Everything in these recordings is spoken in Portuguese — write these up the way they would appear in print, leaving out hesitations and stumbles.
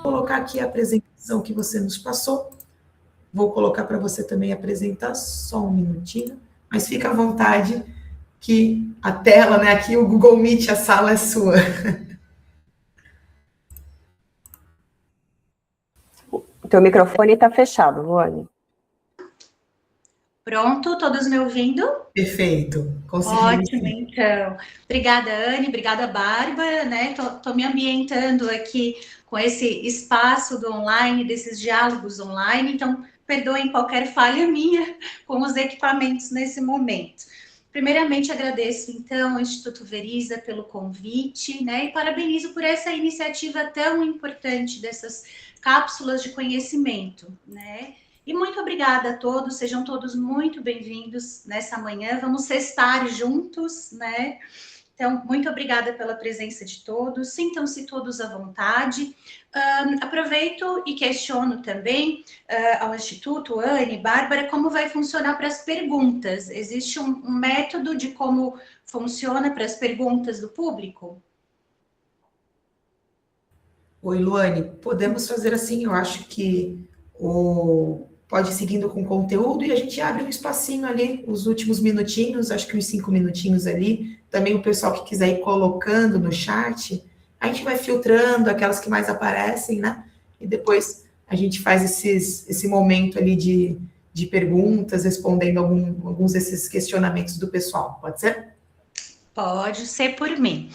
colocar aqui a apresentação que você nos passou. Vou colocar para você também apresentar, só um minutinho, mas fica à vontade que a tela, né, aqui o Google Meet, a sala é sua. O teu microfone está fechado, Luane. Pronto, todos me ouvindo? Perfeito, conseguimos. Ótimo, então. Obrigada, Anne, obrigada, Bárbara, né? Tô me ambientando aqui com esse espaço do online, desses diálogos online, então perdoem qualquer falha minha com os equipamentos nesse momento. Primeiramente, agradeço, então, ao Instituto Veriza pelo convite, né? E parabenizo por essa iniciativa tão importante dessas cápsulas de conhecimento, né? E muito obrigada a todos, sejam todos muito bem-vindos nessa manhã. Vamos sextar juntos, né? Então, muito obrigada pela presença de todos. Sintam-se todos à vontade. Aproveito e questiono também ao Instituto, Anne, Bárbara, como vai funcionar para as perguntas. Existe um método de como funciona para as perguntas do público? Oi, Luane, podemos fazer assim, eu acho que pode ir seguindo com o conteúdo e a gente abre um espacinho ali, os últimos minutinhos, acho que uns 5 minutinhos ali, também o pessoal que quiser ir colocando no chat, a gente vai filtrando aquelas que mais aparecem, né? E depois a gente faz esse momento ali de perguntas, respondendo alguns desses questionamentos do pessoal, pode ser? Pode ser por mim.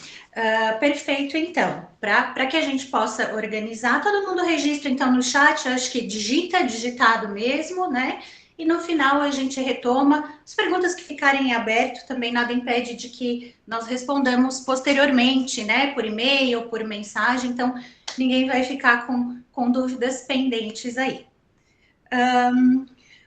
Perfeito, então. Para que a gente possa organizar, todo mundo registra, então, no chat, acho que digitado mesmo, né? E no final a gente retoma. As perguntas que ficarem em aberto, também nada impede de que nós respondamos posteriormente, né? Por e-mail, por mensagem, então ninguém vai ficar com dúvidas pendentes aí.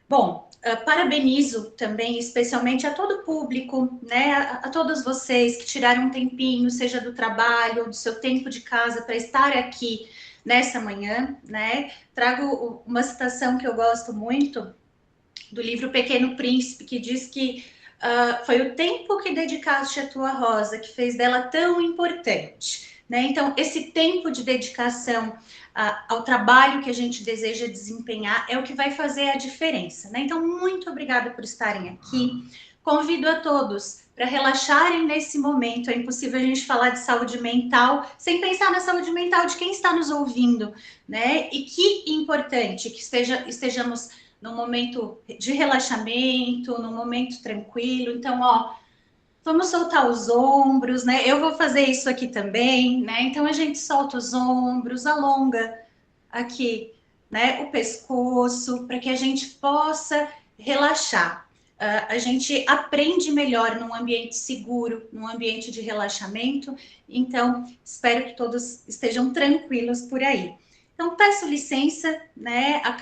Bom, parabenizo também, especialmente a todo o público, né, a todos vocês que tiraram um tempinho, seja do trabalho ou do seu tempo de casa, para estar aqui nessa manhã, né. Trago uma citação que eu gosto muito do livro Pequeno Príncipe, que diz que foi o tempo que dedicaste à tua rosa que fez dela tão importante, né? Então, esse tempo de dedicação ao trabalho que a gente deseja desempenhar é o que vai fazer a diferença, né? Então, muito obrigada por estarem aqui. Convido a todos para relaxarem nesse momento. É impossível a gente falar de saúde mental sem pensar na saúde mental de quem está nos ouvindo, né? E que importante que estejamos num momento de relaxamento, num momento tranquilo. Então, ó, vamos soltar os ombros, né? Eu vou fazer isso aqui também, né? Então, a gente solta os ombros, alonga aqui, né, o pescoço, para que a gente possa relaxar. A gente aprende melhor num ambiente seguro, num ambiente de relaxamento. Então, espero que todos estejam tranquilos por aí. Então, peço licença, né, a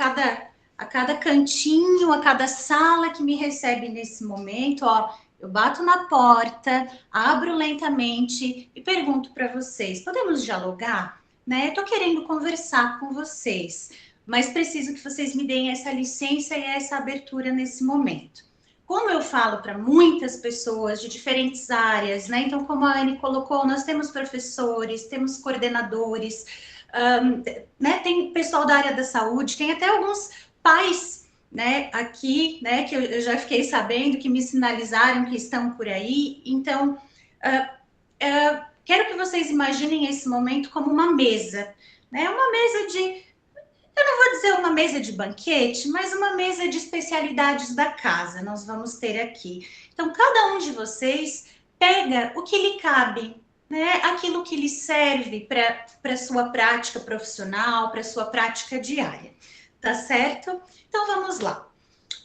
cada cantinho, a cada sala que me recebe nesse momento, ó, eu bato na porta, abro lentamente e pergunto para vocês: podemos dialogar? Né? Estou querendo conversar com vocês, mas preciso que vocês me deem essa licença e essa abertura nesse momento. Como eu falo para muitas pessoas de diferentes áreas, né? Então, como a Anne colocou, nós temos professores, temos coordenadores, né? Tem pessoal da área da saúde, tem até alguns pais, né? Aqui, né? Que eu já fiquei sabendo, que me sinalizaram que estão por aí. Então, quero que vocês imaginem esse momento como uma mesa, né? Uma mesa de, eu não vou dizer uma mesa de banquete, mas uma mesa de especialidades da casa, nós vamos ter aqui. Então, cada um de vocês pega o que lhe cabe, né? Aquilo que lhe serve para a sua prática profissional, para a sua prática diária, tá certo? Então, vamos lá.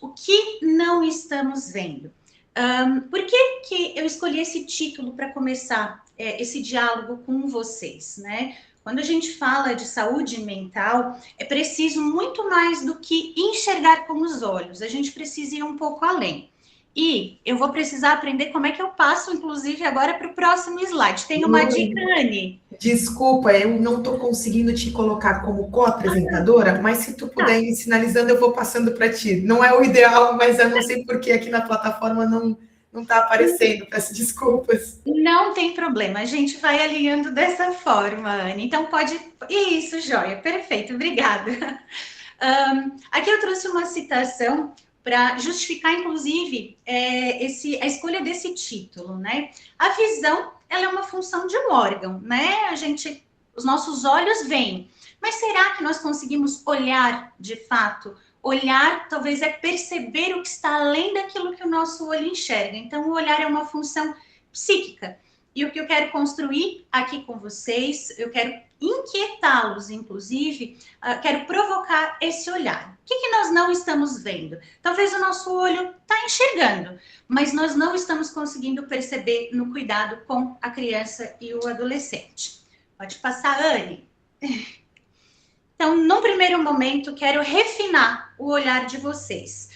O que não estamos vendo? Por que eu escolhi esse título para começar esse diálogo com vocês, né? Quando a gente fala de saúde mental, é preciso muito mais do que enxergar com os olhos, a gente precisa ir um pouco além. E eu vou precisar aprender como é que eu passo, inclusive, agora para o próximo slide. Tem uma dica, Anne? Desculpa, eu não estou conseguindo te colocar como co-apresentadora, mas se tu puder ir sinalizando, eu vou passando para ti. Não é o ideal, mas eu não sei porque aqui na plataforma não não está aparecendo, peço desculpas. Não tem problema, a gente vai alinhando dessa forma, Anne. Então pode... Isso, joia, perfeito, obrigada. Aqui eu trouxe uma citação para justificar, inclusive, a escolha desse título, né? A visão, ela é uma função de um órgão, né? Os nossos olhos veem, mas será que nós conseguimos olhar de fato? Olhar, talvez, é perceber o que está além daquilo que o nosso olho enxerga. Então, o olhar é uma função psíquica. E o que eu quero construir aqui com vocês, eu quero inquietá-los, inclusive, quero provocar esse olhar. O que nós não estamos vendo? Talvez o nosso olho está enxergando, mas nós não estamos conseguindo perceber no cuidado com a criança e o adolescente. Pode passar, Anne. Então, num primeiro momento, quero refinar o olhar de vocês.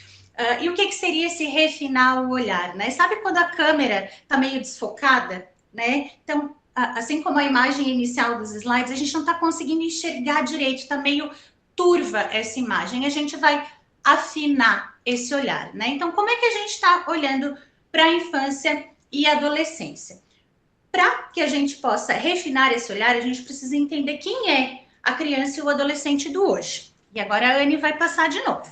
E o que seria esse refinar o olhar, né? Sabe quando a câmera está meio desfocada, né? Então, assim como a imagem inicial dos slides, a gente não está conseguindo enxergar direito, está meio turva essa imagem. A gente vai afinar esse olhar, né? Então, como é que a gente está olhando para a infância e adolescência? Para que a gente possa refinar esse olhar, a gente precisa entender quem é a criança e o adolescente do hoje. E agora a Anne vai passar de novo.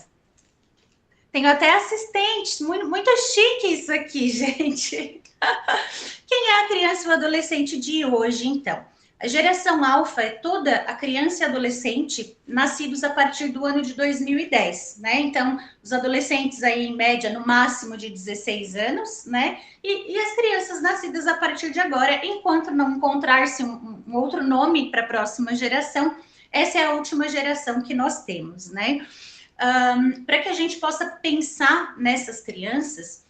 Tenho até assistentes, muito chique isso aqui, gente. Quem é a criança e o adolescente de hoje, então? A geração alfa é toda a criança e adolescente nascidos a partir do ano de 2010, né? Então, os adolescentes aí, em média, no máximo de 16 anos, né? E as crianças nascidas a partir de agora, enquanto não encontrar-se um outro nome para a próxima geração, essa é a última geração que nós temos, né? Para que a gente possa pensar nessas crianças,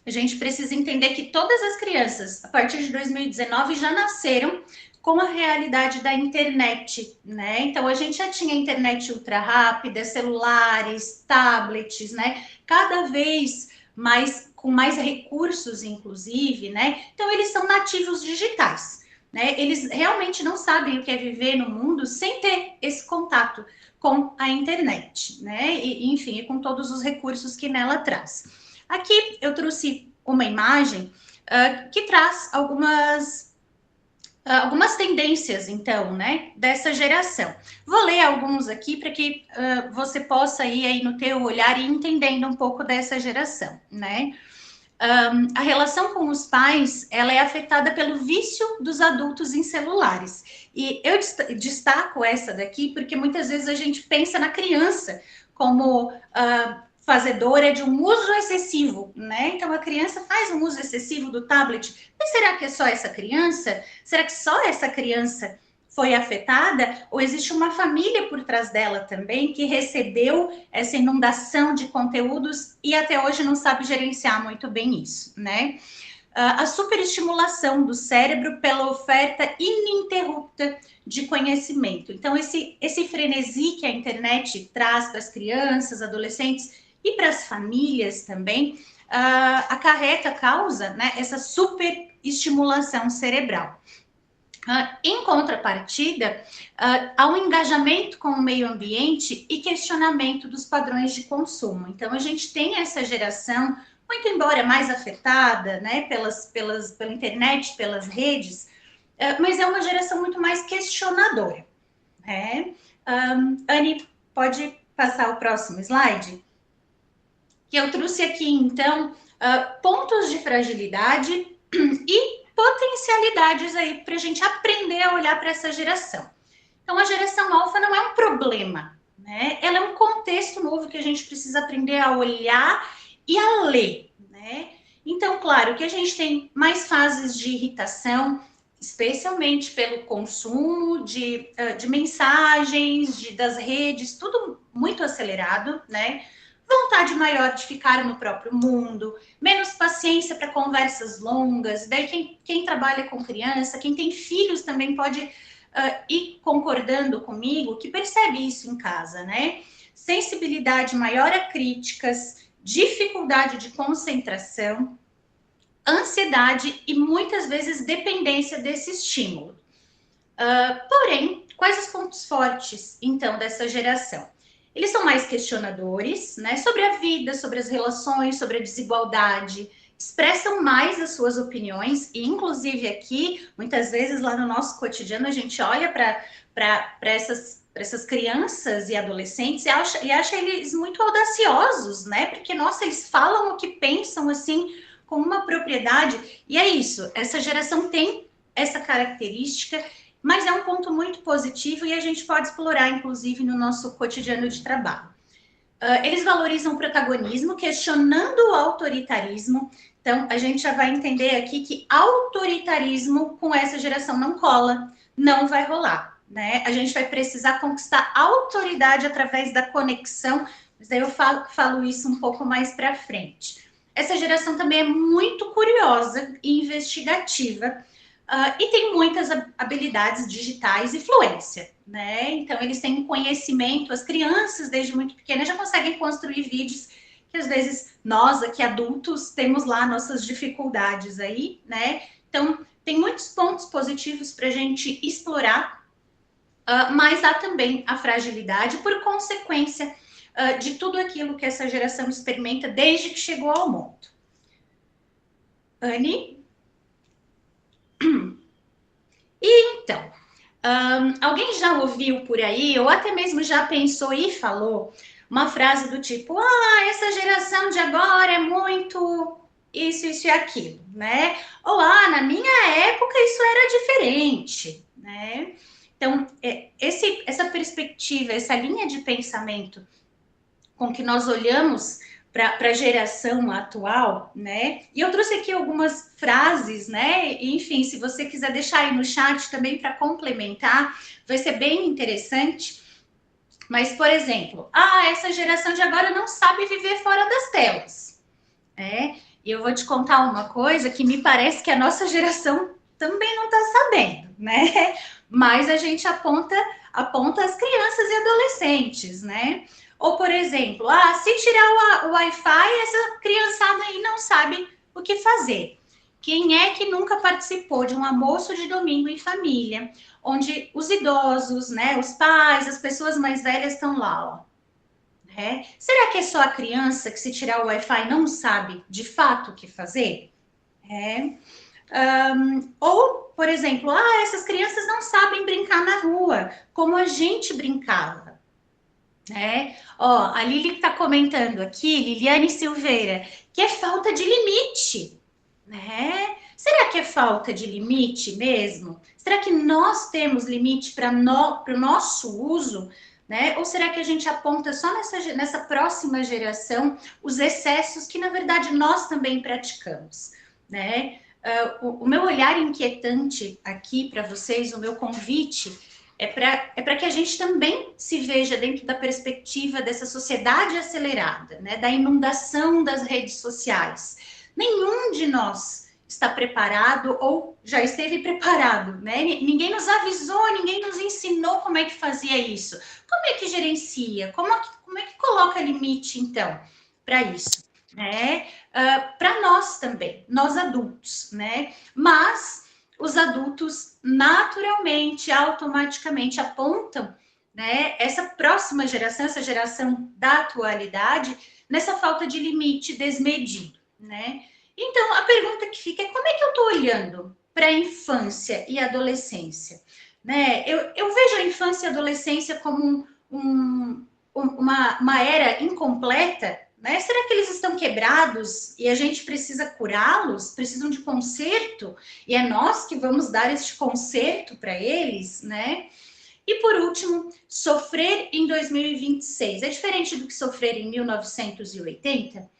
a gente precisa entender que todas as crianças, a partir de 2019, já nasceram com a realidade da internet, né? Então, a gente já tinha internet ultra rápida, celulares, tablets, né? Cada vez mais, com mais recursos, inclusive, né? Então, eles são nativos digitais, né? Eles realmente não sabem o que é viver no mundo sem ter esse contato com a internet, né? E, enfim, com todos os recursos que nela traz. Aqui eu trouxe uma imagem que traz algumas tendências, então, né, dessa geração. Vou ler alguns aqui para que você possa ir aí no teu olhar e entendendo um pouco dessa geração, né? A relação com os pais, ela é afetada pelo vício dos adultos em celulares. E eu destaco essa daqui porque muitas vezes a gente pensa na criança como fazedora de um uso excessivo, né? Então, a criança faz um uso excessivo do tablet. Mas será que é só essa criança? Será que só essa criança foi afetada? Ou existe uma família por trás dela também que recebeu essa inundação de conteúdos e até hoje não sabe gerenciar muito bem isso, né? A superestimulação do cérebro pela oferta ininterrupta de conhecimento. Então, esse frenesi que a internet traz para as crianças, adolescentes e para as famílias também, causa, né, essa superestimulação cerebral. Em contrapartida, há um engajamento com o meio ambiente e questionamento dos padrões de consumo. Então, a gente tem essa geração, muito embora mais afetada, né, pela internet, pelas redes, mas é uma geração muito mais questionadora, né? Anne, pode passar o próximo slide? Que eu trouxe aqui, então, pontos de fragilidade e potencialidades aí para a gente aprender a olhar para essa geração. Então, a geração alfa não é um problema, né? Ela é um contexto novo que a gente precisa aprender a olhar e a ler, né? Então, claro que a gente tem mais fases de irritação, especialmente pelo consumo de mensagens, das redes, tudo muito acelerado, né? Vontade maior de ficar no próprio mundo, menos paciência para conversas longas. Daí quem trabalha com criança, quem tem filhos também pode ir concordando comigo, que percebe isso em casa, né? Sensibilidade maior a críticas, dificuldade de concentração, ansiedade e muitas vezes dependência desse estímulo. Porém, quais os pontos fortes, então, dessa geração? Eles são mais questionadores, né, sobre a vida, sobre as relações, sobre a desigualdade, expressam mais as suas opiniões, e inclusive aqui, muitas vezes lá no nosso cotidiano, a gente olha para essas crianças e adolescentes e acha eles muito audaciosos, né? Porque, nossa, eles falam o que pensam, assim, com uma propriedade. E é isso, essa geração tem essa característica, mas é um ponto muito positivo e a gente pode explorar, inclusive, no nosso cotidiano de trabalho. Eles valorizam o protagonismo, questionando o autoritarismo. Então, a gente já vai entender aqui que autoritarismo com essa geração não cola, não vai rolar, né? A gente vai precisar conquistar autoridade através da conexão, mas aí eu falo isso um pouco mais para frente. Essa geração também é muito curiosa e investigativa, e tem muitas habilidades digitais e fluência, né? Então, eles têm conhecimento, as crianças, desde muito pequenas, já conseguem construir vídeos que, às vezes, nós, aqui adultos, temos lá nossas dificuldades aí, né? Então, tem muitos pontos positivos para a gente explorar, mas há também a fragilidade por consequência de tudo aquilo que essa geração experimenta desde que chegou ao mundo. Anne? Então, alguém já ouviu por aí, ou até mesmo já pensou e falou uma frase do tipo, essa geração de agora é muito isso e aquilo, né? Ou, na minha época isso era diferente, né? Então, essa perspectiva, essa linha de pensamento com que nós olhamos para a geração atual, né? E eu trouxe aqui algumas frases, né? E, enfim, se você quiser deixar aí no chat também para complementar, vai ser bem interessante. Mas, por exemplo, essa geração de agora não sabe viver fora das telas, né? E eu vou te contar uma coisa que me parece que a nossa geração também não está sabendo, né? Mas a gente aponta as crianças e adolescentes, né? Ou, por exemplo, se tirar o Wi-Fi, essa criançada aí não sabe o que fazer. Quem é que nunca participou de um almoço de domingo em família, onde os idosos, né, os pais, as pessoas mais velhas estão lá, ó? Né? Será que é só a criança que, se tirar o Wi-Fi, não sabe de fato o que fazer? Ou, por exemplo, essas crianças não sabem brincar na rua, como a gente brincava. A Lili está comentando aqui, Liliane Silveira, que é falta de limite, né? Será que é falta de limite mesmo? Será que nós temos limite para o nosso uso, né? Ou será que a gente aponta só nessa próxima geração os excessos que, na verdade, nós também praticamos, né? O meu olhar inquietante aqui para vocês, o meu convite é para que a gente também se veja dentro da perspectiva dessa sociedade acelerada, né? Da inundação das redes sociais. Nenhum de nós está preparado ou já esteve preparado, né? Ninguém nos avisou, ninguém nos ensinou como é que fazia isso. Como é que gerencia? Como é que coloca limite, então, para isso? Né? Para nós também, nós adultos, né? Mas os adultos naturalmente, automaticamente apontam, né, essa próxima geração, essa geração da atualidade, nessa falta de limite desmedido, né? Então, a pergunta que fica é como é que eu estou olhando para a infância e adolescência? Né? Eu vejo a infância e a adolescência como uma era incompleta, né? Será que eles estão quebrados e a gente precisa curá-los? Precisam de conserto? E é nós que vamos dar este conserto para eles, né? E por último, sofrer em 2026. É diferente do que sofrer em 1980?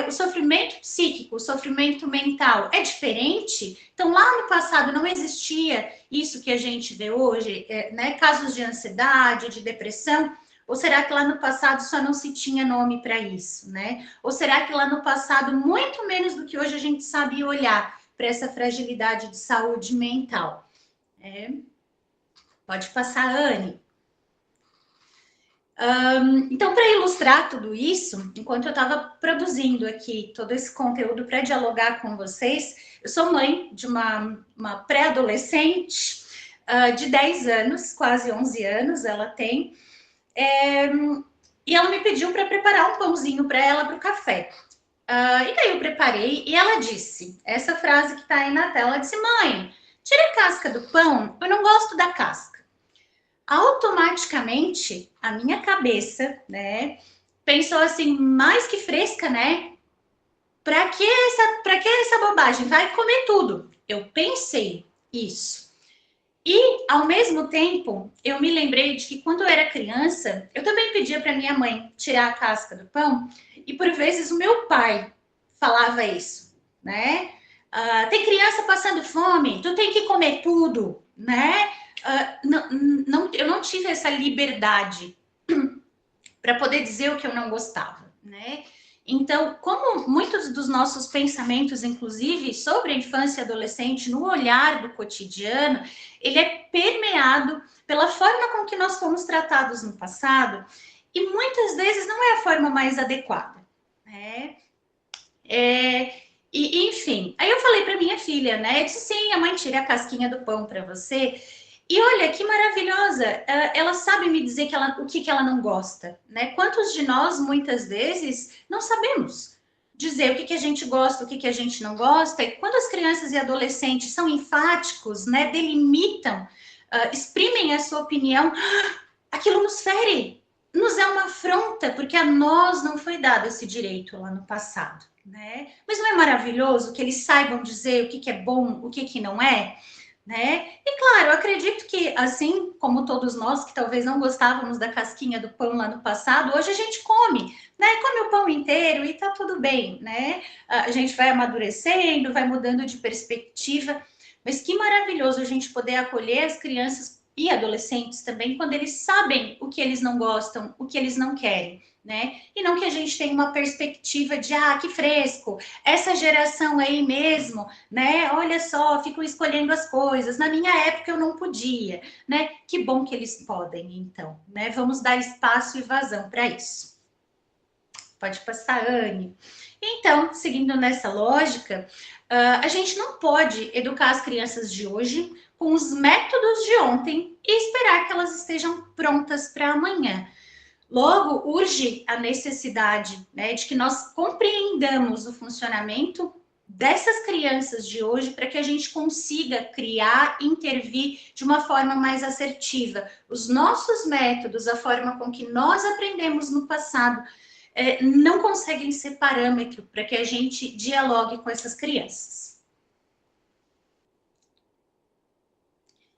O sofrimento psíquico, o sofrimento mental é diferente? Então, lá no passado não existia isso que a gente vê hoje, né? Casos de ansiedade, de depressão. Ou será que lá no passado só não se tinha nome para isso, né? Ou será que lá no passado, muito menos do que hoje, a gente sabe olhar para essa fragilidade de saúde mental? Pode passar, Anne. Então, para ilustrar tudo isso, enquanto eu estava produzindo aqui todo esse conteúdo para dialogar com vocês, eu sou mãe de uma pré-adolescente de 10 anos, quase 11 anos ela tem, e ela me pediu para preparar um pãozinho para ela para o café. E daí eu preparei e ela disse, essa frase que tá aí na tela, ela disse, mãe, tira a casca do pão, eu não gosto da casca. Automaticamente, a minha cabeça, né, pensou assim, mais que fresca, né? Pra que essa bobagem? Vai comer tudo. Eu pensei isso. E, ao mesmo tempo, eu me lembrei de que quando eu era criança, eu também pedia para minha mãe tirar a casca do pão, e por vezes o meu pai falava isso, né? Tem criança passando fome, tu tem que comer tudo, né? Eu não tive essa liberdade para poder dizer o que eu não gostava, né? Então, como muitos dos nossos pensamentos, inclusive, sobre a infância e adolescente, no olhar do cotidiano, ele é permeado pela forma com que nós fomos tratados no passado, e muitas vezes não é a forma mais adequada, né? Enfim, aí eu falei para minha filha, né? Eu disse, sim, a mãe tira a casquinha do pão para você. E olha que maravilhosa, ela sabe me dizer o que ela não gosta, né? Quantos de nós, muitas vezes, não sabemos dizer o que a gente gosta, o que a gente não gosta. E quando as crianças e adolescentes são enfáticos, né? Delimitam, exprimem a sua opinião, aquilo nos fere, nos é uma afronta, porque a nós não foi dado esse direito lá no passado, né? Mas não é maravilhoso que eles saibam dizer o que é bom, o que não é? Né? E claro, eu acredito que, assim como todos nós que talvez não gostávamos da casquinha do pão lá no passado, hoje a gente come, né? Come o pão inteiro e tá tudo bem, né? A gente vai amadurecendo, vai mudando de perspectiva, mas que maravilhoso a gente poder acolher as crianças e adolescentes também quando eles sabem o que eles não gostam, o que eles não querem, né? E não que a gente tenha uma perspectiva de, que fresco, essa geração aí mesmo, né? Olha só, ficam escolhendo as coisas. Na minha época eu não podia, né? Que bom que eles podem, então, né? Vamos dar espaço e vazão para isso. Pode passar, Anne. Então, seguindo nessa lógica, a gente não pode educar as crianças de hoje com os métodos de ontem e esperar que elas estejam prontas para amanhã. Logo, urge a necessidade, né, de que nós compreendamos o funcionamento dessas crianças de hoje para que a gente consiga criar, intervir de uma forma mais assertiva. Os nossos métodos, a forma com que nós aprendemos no passado, não conseguem ser parâmetro para que a gente dialogue com essas crianças.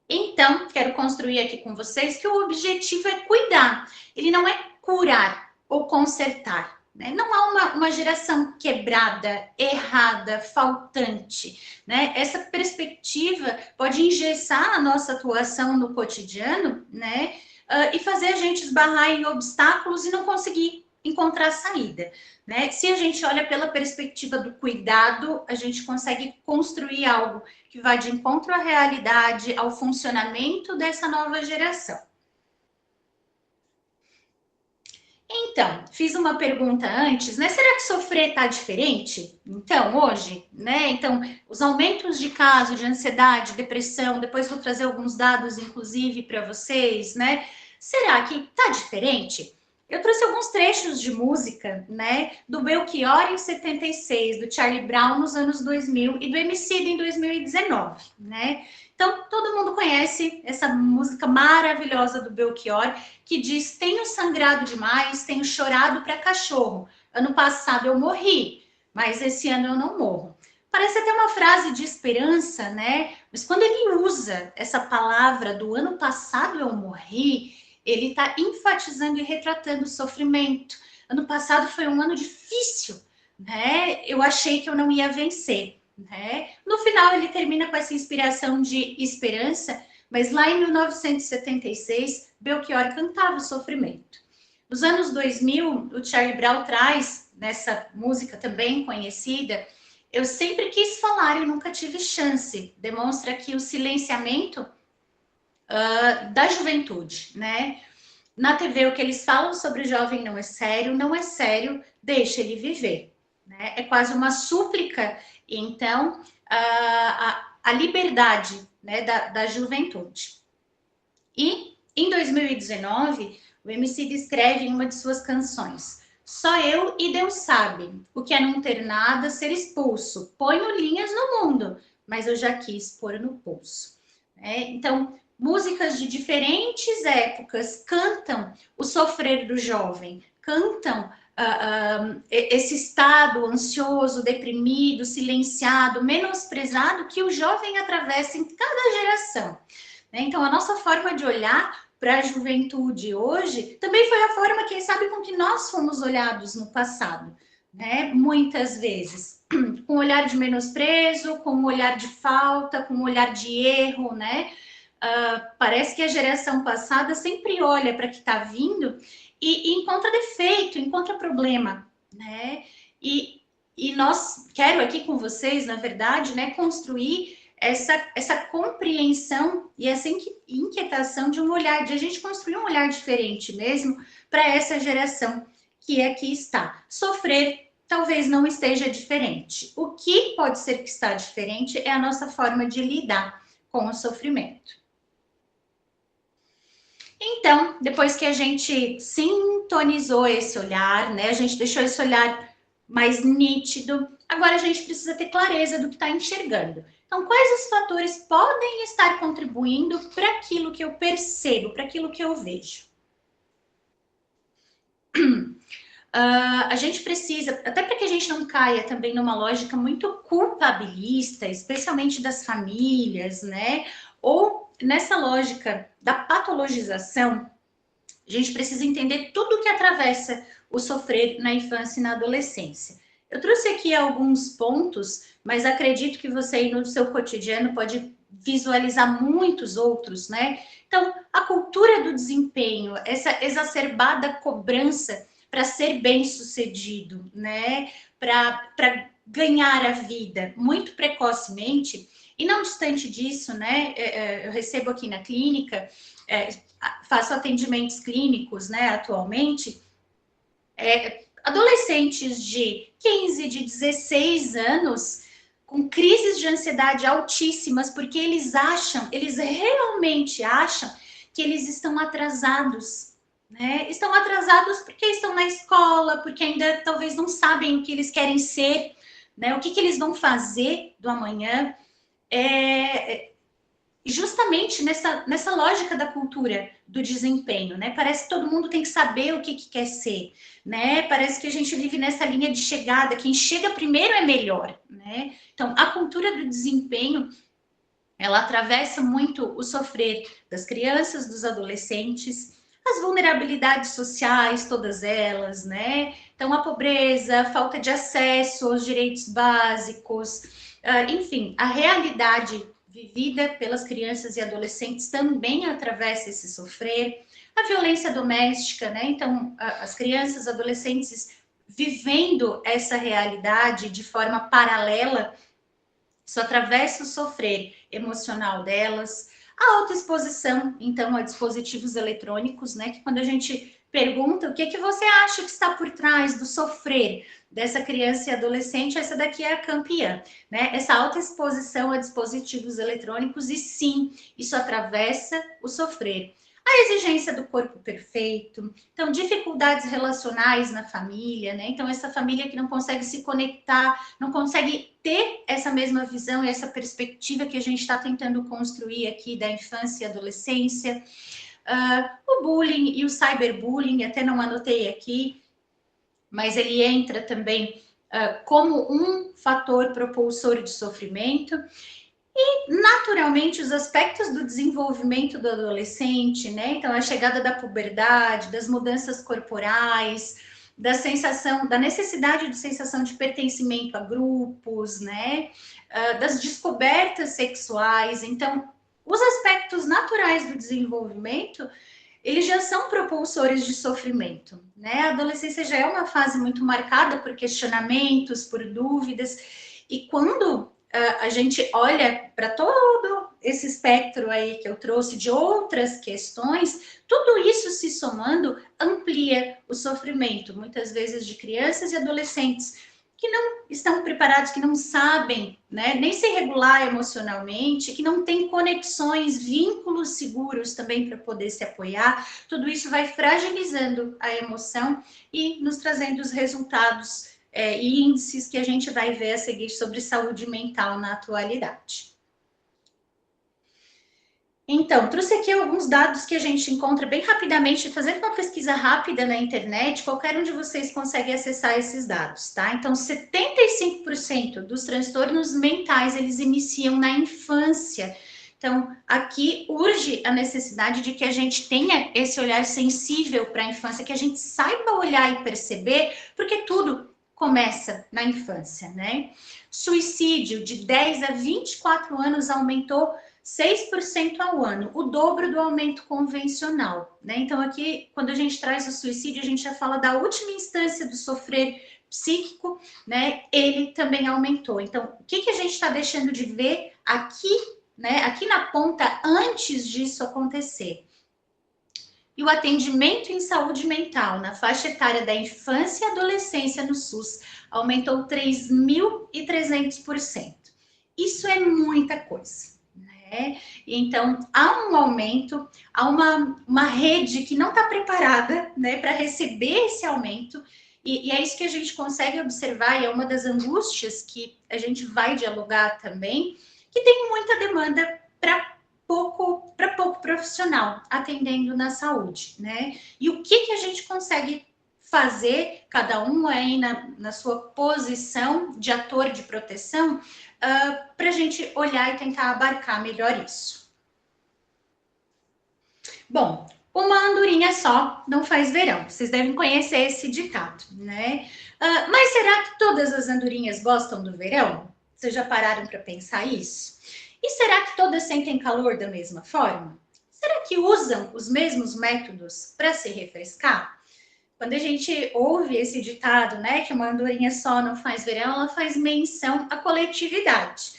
Então, quero construir aqui com vocês que o objetivo é cuidar. Ele não é curar ou consertar. Né? Não há uma geração quebrada, errada, faltante. Né? Essa perspectiva pode engessar a nossa atuação no cotidiano, né? E fazer a gente esbarrar em obstáculos e não conseguir encontrar saída. Né? Se a gente olha pela perspectiva do cuidado, a gente consegue construir algo que vai de encontro à realidade, ao funcionamento dessa nova geração. Então, fiz uma pergunta antes, né? Será que sofrer está diferente? Então, hoje, né? Então, os aumentos de caso de ansiedade, depressão, depois vou trazer alguns dados, inclusive, para vocês, né? Será que está diferente? Eu trouxe alguns trechos de música, né? Do Belchior em 76, do Charlie Brown nos anos 2000 e do Emicida em 2019, né? Então, todo mundo conhece essa música maravilhosa do Belchior, que diz, tenho sangrado demais, tenho chorado para cachorro. Ano passado eu morri, mas esse ano eu não morro. Parece até uma frase de esperança, né? Mas quando ele usa essa palavra do ano passado eu morri, ele está enfatizando e retratando o sofrimento. Ano passado foi um ano difícil, né? Eu achei que eu não ia vencer, né? No final ele termina com essa inspiração de esperança, mas lá em 1976, Belchior cantava o sofrimento. Nos anos 2000, o Charlie Brown traz, nessa música também conhecida, eu sempre quis falar e nunca tive chance. Demonstra aqui o silenciamento da juventude, né? Na TV, o que eles falam sobre o jovem não é sério, deixa ele viver. Né? É quase uma súplica, então, a liberdade, né, da juventude. E, em 2019, o Emicida escreve em uma de suas canções, Só eu e Deus sabe o que é não ter nada, ser expulso. Ponho linhas no mundo, mas eu já quis pôr no pulso. Então, músicas de diferentes épocas cantam o sofrer do jovem, cantam esse estado ansioso, deprimido, silenciado, menosprezado que o jovem atravessa em cada geração. Então, a nossa forma de olhar para a juventude hoje também foi a forma, quem sabe, com que nós fomos olhados no passado, né? Muitas vezes, com um olhar de menosprezo, com um olhar de falta, com um olhar de erro, né? Parece que a geração passada sempre olha para o que está vindo e encontra defeito, encontra problema, né? E nós, quero aqui com vocês, na verdade, né, construir essa compreensão e essa inquietação de um olhar, de a gente construir um olhar diferente mesmo para essa geração que aqui está. Sofrer talvez não esteja diferente. O que pode ser que está diferente é a nossa forma de lidar com o sofrimento. Então, depois que a gente sintonizou esse olhar, né, a gente deixou esse olhar mais nítido, agora a gente precisa ter clareza do que está enxergando. Então, quais os fatores podem estar contribuindo para aquilo que eu percebo, para aquilo que eu vejo? A gente precisa, até para que a gente não caia também numa lógica muito culpabilista, especialmente das famílias, né? Ou nessa lógica da patologização, a gente precisa entender tudo que atravessa o sofrer na infância e na adolescência. Eu trouxe aqui alguns pontos, mas acredito que você aí no seu cotidiano pode visualizar muitos outros, né? Então, a cultura do desempenho, essa exacerbada cobrança para ser bem-sucedido, né? Para ganhar a vida muito precocemente, e não distante disso, né? Eu recebo aqui na clínica, faço atendimentos clínicos, né, atualmente, adolescentes de 15, de 16 anos, com crises de ansiedade altíssimas, porque eles realmente acham que eles estão atrasados, né? Estão atrasados porque estão na escola, porque ainda talvez não sabem o que eles querem ser, né? O que eles vão fazer do amanhã. Justamente nessa lógica da cultura do desempenho, né? Parece que todo mundo tem que saber o que quer ser, né? Parece que a gente vive nessa linha de chegada, quem chega primeiro é melhor, né? Então, a cultura do desempenho, ela atravessa muito o sofrer das crianças, dos adolescentes, as vulnerabilidades sociais, todas elas, né? Então, a pobreza, a falta de acesso aos direitos básicos, enfim, a realidade vivida pelas crianças e adolescentes também atravessa esse sofrer, a violência doméstica, né? Então, as crianças, adolescentes vivendo essa realidade de forma paralela, isso atravessa o sofrer emocional delas, a autoexposição, então, a dispositivos eletrônicos, né? Que quando a gente pergunta o que você acha que está por trás do sofrer dessa criança e adolescente, essa daqui é a campeã, né? Essa autoexposição a dispositivos eletrônicos, e sim, isso atravessa o sofrer. A exigência do corpo perfeito, então dificuldades relacionais na família, né? Então essa família que não consegue se conectar, não consegue ter essa mesma visão e essa perspectiva que a gente está tentando construir aqui da infância e adolescência. O bullying e o cyberbullying, até não anotei aqui, mas ele entra também como um fator propulsor de sofrimento. E, naturalmente, os aspectos do desenvolvimento do adolescente, né? Então, a chegada da puberdade, das mudanças corporais, da sensação, da necessidade de sensação de pertencimento a grupos, né? Das descobertas sexuais. Então, os aspectos naturais do desenvolvimento, eles já são propulsores de sofrimento, né? A adolescência já é uma fase muito marcada por questionamentos, por dúvidas, e quando a gente olha para todo esse espectro aí que eu trouxe de outras questões, tudo isso se somando amplia o sofrimento, muitas vezes de crianças e adolescentes que não estão preparados, que não sabem, né, nem se regular emocionalmente, que não têm conexões, vínculos seguros também para poder se apoiar. Tudo isso vai fragilizando a emoção e nos trazendo os resultados e índices que a gente vai ver a seguir sobre saúde mental na atualidade. Então, trouxe aqui alguns dados que a gente encontra bem rapidamente, fazendo uma pesquisa rápida na internet, qualquer um de vocês consegue acessar esses dados, tá? Então, 75% dos transtornos mentais, eles iniciam na infância. Então, aqui urge a necessidade de que a gente tenha esse olhar sensível para a infância, que a gente saiba olhar e perceber, porque tudo começa na infância, né? Suicídio de 10 a 24 anos aumentou 6% ao ano, o dobro do aumento convencional, né? Então, aqui, quando a gente traz o suicídio, a gente já fala da última instância do sofrer psíquico, né? Ele também aumentou. Então, o que a gente está deixando de ver aqui, né? Aqui na ponta, antes disso acontecer? E o atendimento em saúde mental na faixa etária da infância e adolescência no SUS aumentou 3.300%. Isso é muita coisa. Então, há um aumento, há uma rede que não está preparada, né, para receber esse aumento, e é isso que a gente consegue observar, e é uma das angústias que a gente vai dialogar também, que tem muita demanda para pouco profissional atendendo na saúde, né? E o que a gente consegue fazer, cada um aí na sua posição de ator de proteção, para a gente olhar e tentar abarcar melhor isso. Bom, uma andorinha só não faz verão. Vocês devem conhecer esse ditado, né? Mas será que todas as andorinhas gostam do verão? Vocês já pararam para pensar isso? E será que todas sentem calor da mesma forma? Será que usam os mesmos métodos para se refrescar? Quando a gente ouve esse ditado, né, que uma andorinha só não faz verão, ela faz menção à coletividade.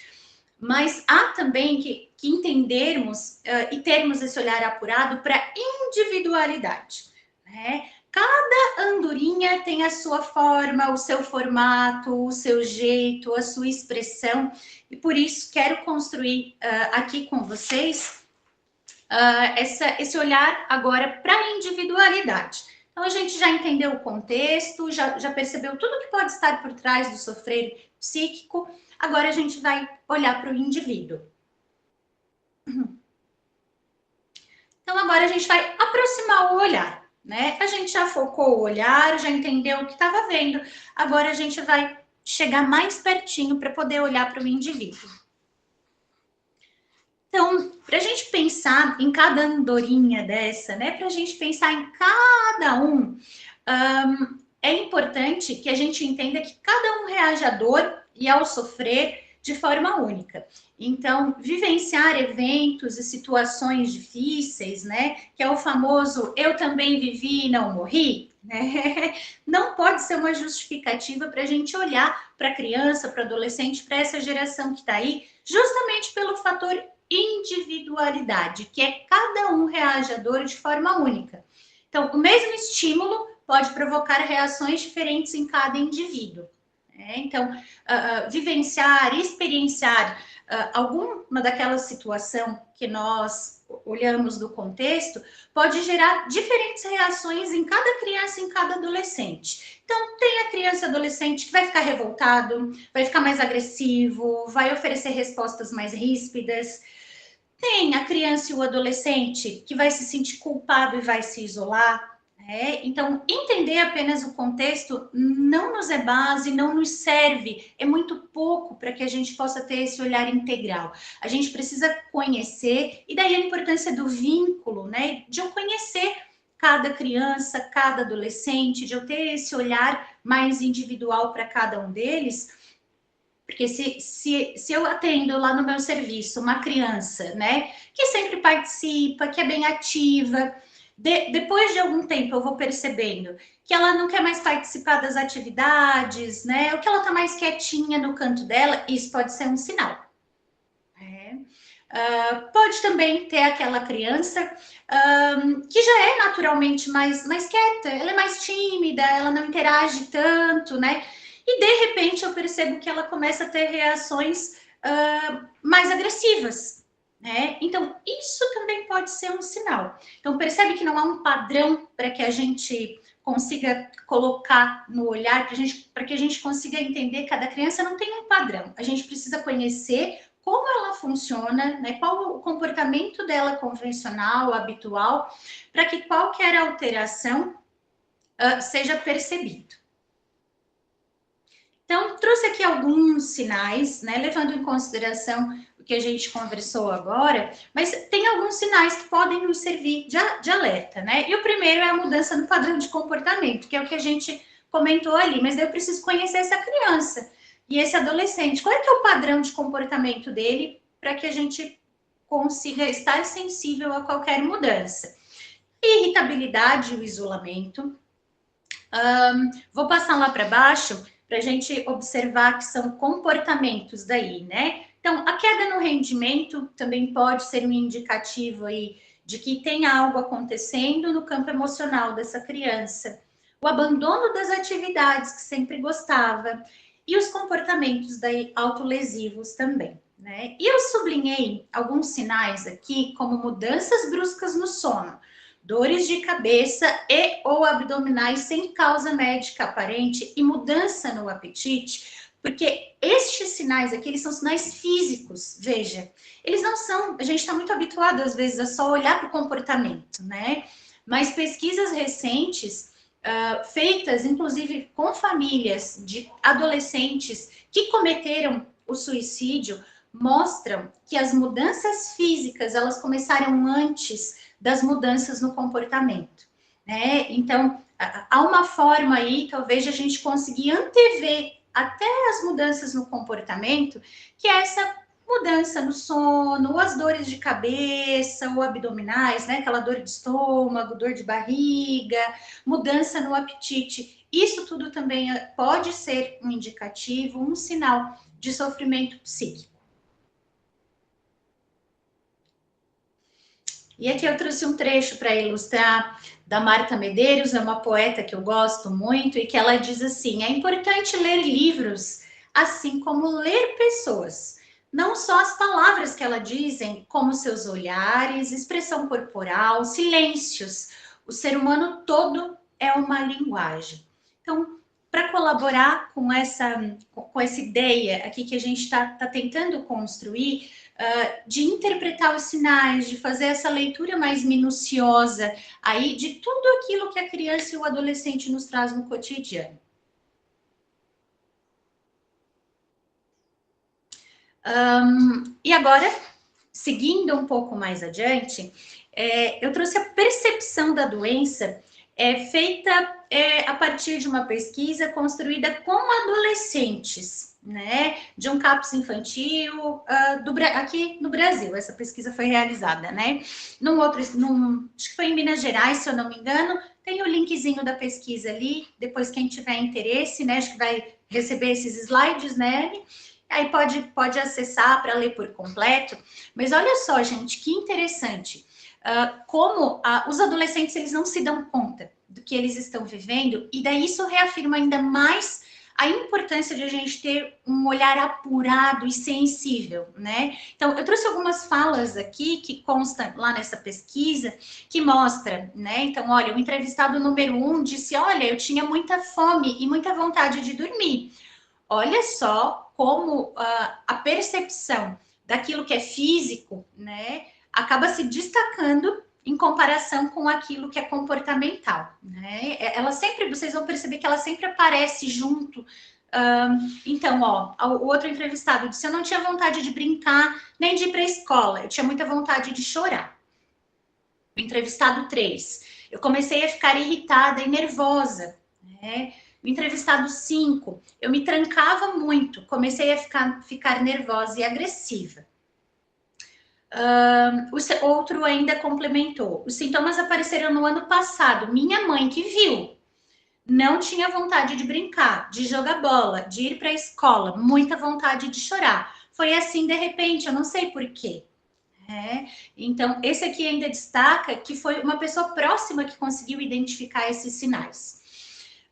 Mas há também que entendermos e termos esse olhar apurado para individualidade, né? Cada andorinha tem a sua forma, o seu formato, o seu jeito, a sua expressão, e por isso quero construir aqui com vocês esse olhar agora para a individualidade. Então, a gente já entendeu o contexto, já percebeu tudo que pode estar por trás do sofrer psíquico, agora a gente vai olhar para o indivíduo. Então, agora a gente vai aproximar o olhar, né? A gente já focou o olhar, já entendeu o que estava vendo, agora a gente vai chegar mais pertinho para poder olhar para o indivíduo. Então, para a gente pensar em cada andorinha dessa, né? Para a gente pensar em cada um, é importante que a gente entenda que cada um reage à dor e ao sofrer de forma única. Então, vivenciar eventos e situações difíceis, né? Que é o famoso eu também vivi e não morri, né? Não pode ser uma justificativa para a gente olhar para a criança, para o adolescente, para essa geração que está aí, justamente pelo fator individualidade, que é cada um reage à dor de forma única. Então, o mesmo estímulo pode provocar reações diferentes em cada indivíduo. Então, vivenciar, experienciar alguma daquela situação que nós olhamos do contexto pode gerar diferentes reações em cada criança, em cada adolescente. Então, tem a criança e adolescente que vai ficar revoltado, vai ficar mais agressivo, vai oferecer respostas mais ríspidas. Tem a criança e o adolescente que vai se sentir culpado e vai se isolar. Então, entender apenas o contexto não nos é base, não nos serve, é muito pouco para que a gente possa ter esse olhar integral. A gente precisa conhecer, e daí a importância do vínculo, né? De eu conhecer cada criança, cada adolescente, de eu ter esse olhar mais individual para cada um deles. Porque se eu atendo lá no meu serviço uma criança, né, que sempre participa, que é bem ativa, depois de algum tempo eu vou percebendo que ela não quer mais participar das atividades, né, ou que ela tá mais quietinha no canto dela, isso pode ser um sinal. Pode também ter aquela criança que já é naturalmente mais quieta, ela é mais tímida, ela não interage tanto, né? e de repente eu percebo que ela começa a ter reações mais agressivas, né? Então, isso também pode ser um sinal. Então, percebe que não há um padrão para que a gente consiga colocar no olhar, para que a gente consiga entender que cada criança não tem um padrão. A gente precisa conhecer como ela funciona, né? Qual o comportamento dela convencional, habitual, para que qualquer alteração seja percebido. Então, trouxe aqui alguns sinais, né, levando em consideração o que a gente conversou agora, mas tem alguns sinais que podem nos servir de alerta, né? E o primeiro é a mudança no padrão de comportamento, que é o que a gente comentou ali, mas eu preciso conhecer essa criança e esse adolescente. Qual é que é o padrão de comportamento dele para que a gente consiga estar sensível a qualquer mudança? Irritabilidade e o isolamento. Vou passar lá para baixo para a gente observar que são comportamentos daí, né? Então, a queda no rendimento também pode ser um indicativo aí de que tem algo acontecendo no campo emocional dessa criança. O abandono das atividades que sempre gostava e os comportamentos daí autolesivos também, né? E eu sublinhei alguns sinais aqui, como mudanças bruscas no sono, dores de cabeça e ou abdominais sem causa médica aparente e mudança no apetite, porque estes sinais aqui, eles são sinais físicos, veja, eles não são, a gente está muito habituado às vezes a só olhar para o comportamento, né? Mas pesquisas recentes, feitas inclusive com famílias de adolescentes que cometeram o suicídio, mostram que as mudanças físicas, elas começaram antes das mudanças no comportamento, né? Então, há uma forma aí, talvez, de a gente conseguir antever até as mudanças no comportamento, que é essa mudança no sono, ou as dores de cabeça, ou abdominais, né? Aquela dor de estômago, dor de barriga, mudança no apetite. Isso tudo também pode ser um indicativo, um sinal de sofrimento psíquico. E aqui eu trouxe um trecho para ilustrar da Marta Medeiros, é uma poeta que eu gosto muito, e que ela diz assim: é importante ler livros, assim como ler pessoas. Não só as palavras que elas dizem, como seus olhares, expressão corporal, silêncios. O ser humano todo é uma linguagem. Então, para colaborar com essa ideia aqui que a gente está tentando construir, de interpretar os sinais, de fazer essa leitura mais minuciosa aí de tudo aquilo que a criança e o adolescente nos traz no cotidiano. E agora, seguindo um pouco mais adiante, eu trouxe a percepção da doença feita a partir de uma pesquisa construída com adolescentes, né, de um CAPS infantil aqui no Brasil. Essa pesquisa foi realizada, né? Acho que foi em Minas Gerais, se eu não me engano. Tem o linkzinho da pesquisa ali. Depois, quem tiver interesse, né, acho que vai receber esses slides, né? Aí pode acessar para ler por completo. Mas olha só, gente, que interessante. Como os adolescentes, eles não se dão conta do que eles estão vivendo, e daí isso reafirma ainda mais a importância de a gente ter um olhar apurado e sensível, né? Então, eu trouxe algumas falas aqui que constam lá nessa pesquisa, que mostra, né? Então, olha, o entrevistado número 1 disse: olha, eu tinha muita fome e muita vontade de dormir. Olha só como a percepção daquilo que é físico, né, acaba se destacando em comparação com aquilo que é comportamental, né? Ela sempre, vocês vão perceber que ela sempre aparece junto. Então, o outro entrevistado disse: eu não tinha vontade de brincar, nem de ir para a escola, eu tinha muita vontade de chorar. O entrevistado 3, eu comecei a ficar irritada e nervosa, né? O entrevistado 5, eu me trancava muito, comecei a ficar nervosa e agressiva. O outro ainda complementou: os sintomas apareceram no ano passado, minha mãe que viu. Não tinha vontade de brincar, de jogar bola, de ir para a escola, muita vontade de chorar. Foi assim de repente, eu não sei por quê. Então, esse aqui ainda destaca que foi uma pessoa próxima que conseguiu identificar esses sinais.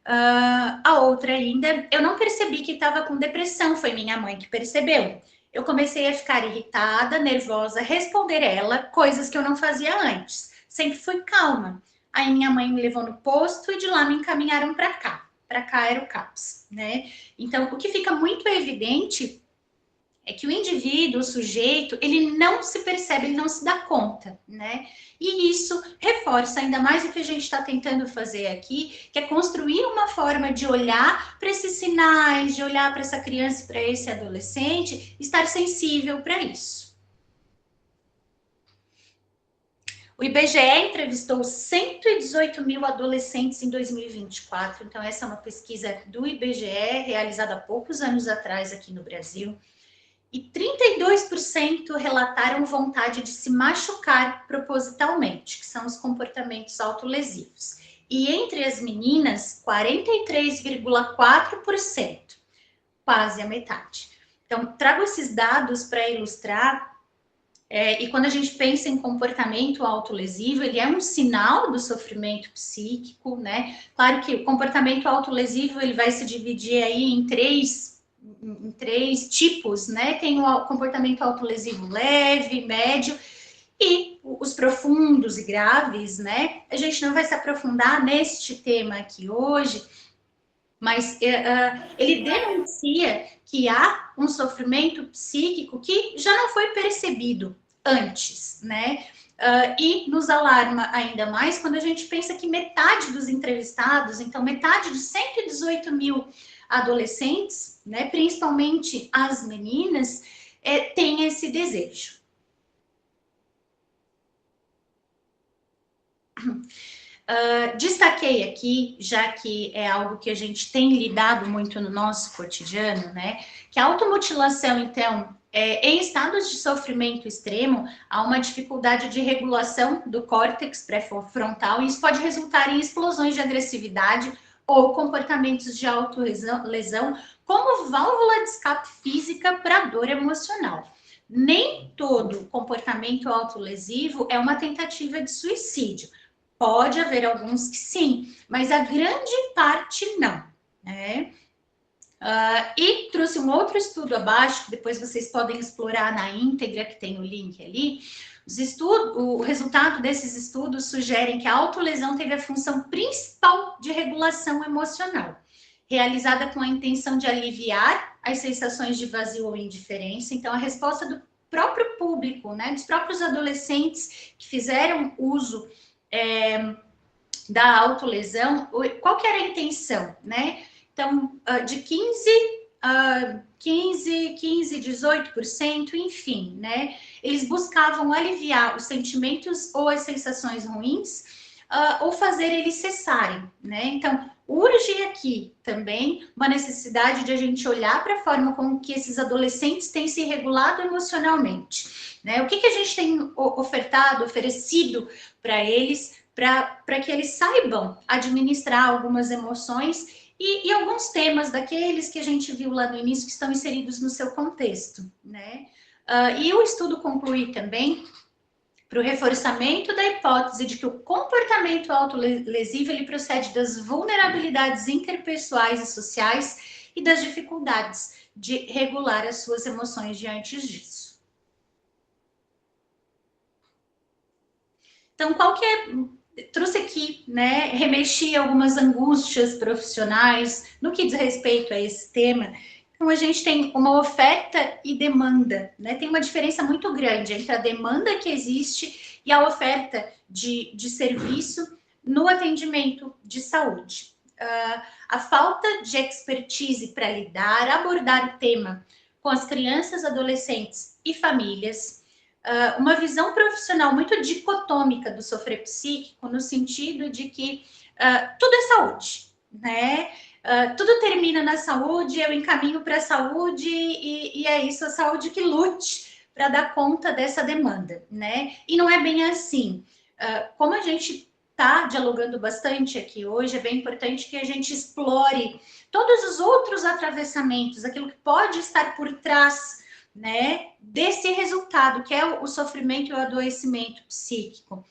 A outra ainda, eu não percebi que estava com depressão, foi minha mãe que percebeu. Eu comecei a ficar irritada, nervosa, responder ela coisas que eu não fazia antes. Sempre fui calma. Aí minha mãe me levou no posto e de lá me encaminharam para cá. Para cá era o CAPS, né? Então, o que fica muito evidente é que o indivíduo, o sujeito, ele não se percebe, ele não se dá conta, né? E isso reforça ainda mais o que a gente está tentando fazer aqui, que é construir uma forma de olhar para esses sinais, de olhar para essa criança, para esse adolescente, estar sensível para isso. O IBGE entrevistou 118 mil adolescentes em 2024, então essa é uma pesquisa do IBGE, realizada há poucos anos atrás aqui no Brasil. E 32% relataram vontade de se machucar propositalmente, que são os comportamentos autolesivos. E entre as meninas, 43,4%, quase a metade. Então, trago esses dados para ilustrar, e quando a gente pensa em comportamento autolesivo, ele é um sinal do sofrimento psíquico, né? Claro que o comportamento autolesivo, ele vai se dividir aí em três tipos, né? Tem o comportamento autolesivo leve, médio e os profundos e graves, né? A gente não vai se aprofundar neste tema aqui hoje, mas ele denuncia que há um sofrimento psíquico que já não foi percebido antes, né? E nos alarma ainda mais quando a gente pensa que metade dos entrevistados, então metade de 118 mil adolescentes, né, principalmente as meninas, têm esse desejo. Destaquei aqui, já que é algo que a gente tem lidado muito no nosso cotidiano, né, que a automutilação, então, em estados de sofrimento extremo, há uma dificuldade de regulação do córtex pré-frontal e isso pode resultar em explosões de agressividade ou comportamentos de autolesão como válvula de escape física para dor emocional. Nem todo comportamento autolesivo é uma tentativa de suicídio. Pode haver alguns que sim, mas a grande parte não, né? E trouxe um outro estudo abaixo, que depois vocês podem explorar na íntegra, que tem o link ali. O resultado desses estudos sugerem que a autolesão teve a função principal de regulação emocional, realizada com a intenção de aliviar as sensações de vazio ou indiferença. Então, a resposta do próprio público, né, dos próprios adolescentes que fizeram uso da autolesão, qual que era a intenção, né? Então, de 18%, enfim, né? Eles buscavam aliviar os sentimentos ou as sensações ruins, ou fazer eles cessarem, né? Então, urge aqui também uma necessidade de a gente olhar para a forma como que esses adolescentes têm se regulado emocionalmente, né? O que a gente tem oferecido para eles, para que eles saibam administrar algumas emoções e alguns temas daqueles que a gente viu lá no início que estão inseridos no seu contexto, né? E o estudo conclui também para o reforçamento da hipótese de que o comportamento autolesivo ele procede das vulnerabilidades interpessoais e sociais e das dificuldades de regular as suas emoções diante disso. Então, qual que é... Trouxe aqui, né, remexi algumas angústias profissionais no que diz respeito a esse tema. Então, a gente tem uma oferta e demanda, né? Tem uma diferença muito grande entre a demanda que existe e a oferta de serviço no atendimento de saúde. A falta de expertise para lidar, abordar o tema com as crianças, adolescentes e famílias, uma visão profissional muito dicotômica do sofrer psíquico, no sentido de que tudo é saúde, né? Tudo termina na saúde, eu encaminho para a saúde e é isso, a saúde que lute para dar conta dessa demanda, né? E não é bem assim. Como a gente está dialogando bastante aqui hoje, é bem importante que a gente explore todos os outros atravessamentos, aquilo que pode estar por trás, né, desse resultado, que é o sofrimento e o adoecimento psíquico.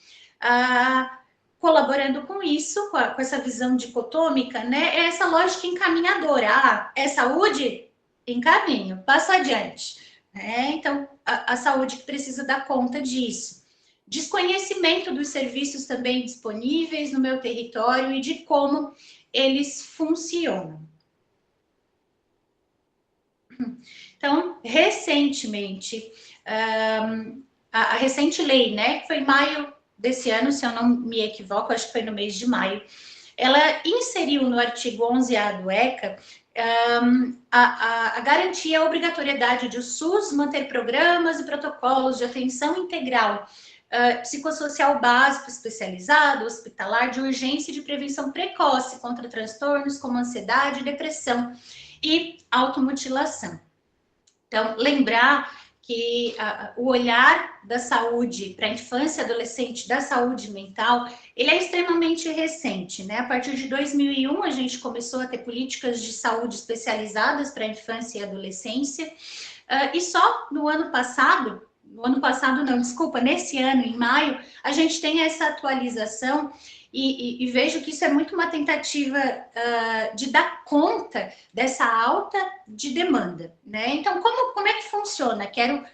colaborando com isso, com essa visão dicotômica, né? É essa lógica encaminhadora. É saúde? Encaminho, passo adiante. Então, a saúde que precisa dar conta disso. Desconhecimento dos serviços também disponíveis no meu território e de como eles funcionam. Então, recentemente, a recente lei, né, que foi em maio desse ano, se eu não me equivoco, acho que foi no mês de maio, ela inseriu no artigo 11A do ECA a garantia, a obrigatoriedade de o SUS manter programas e protocolos de atenção integral psicossocial básico, especializado, hospitalar, de urgência e de prevenção precoce contra transtornos como ansiedade, depressão e automutilação. Então, lembrar que o olhar da saúde para a infância e adolescente, da saúde mental, ele é extremamente recente, né? A partir de 2001, a gente começou a ter políticas de saúde especializadas para a infância e adolescência, e só no ano passado não, desculpa, nesse ano, em maio, a gente tem essa atualização e vejo que isso é muito uma tentativa de dar conta dessa alta de demanda, né? Então, como é que funciona? Quero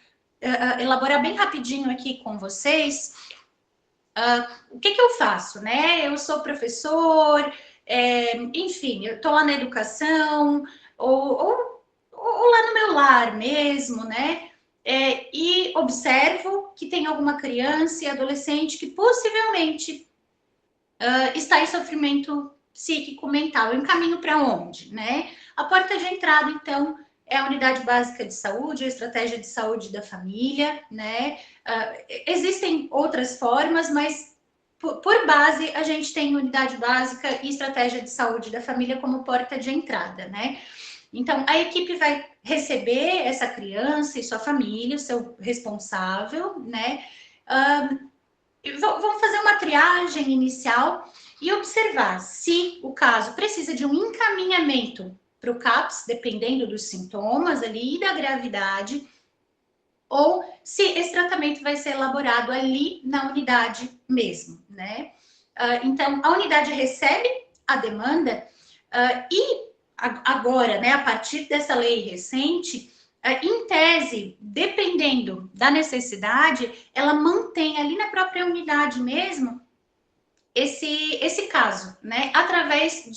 elaborar bem rapidinho aqui com vocês o que eu faço, né? Eu sou professor, enfim, eu estou lá na educação, ou lá no meu lar mesmo, né? E observo que tem alguma criança e adolescente que possivelmente está em sofrimento psíquico mental. Eu encaminho para onde, né? A porta de entrada, então, é a unidade básica de saúde, a estratégia de saúde da família, né? Existem outras formas, mas por base a gente tem unidade básica e estratégia de saúde da família como porta de entrada, né? Então, a equipe vai receber essa criança e sua família, o seu responsável, né? Vamos fazer uma triagem inicial e observar se o caso precisa de um encaminhamento para o CAPS, dependendo dos sintomas ali e da gravidade, ou se esse tratamento vai ser elaborado ali na unidade mesmo, né? Então, a unidade recebe a demanda e agora, né, a partir dessa lei recente, em tese, dependendo da necessidade, ela mantém ali na própria unidade mesmo esse caso, né, através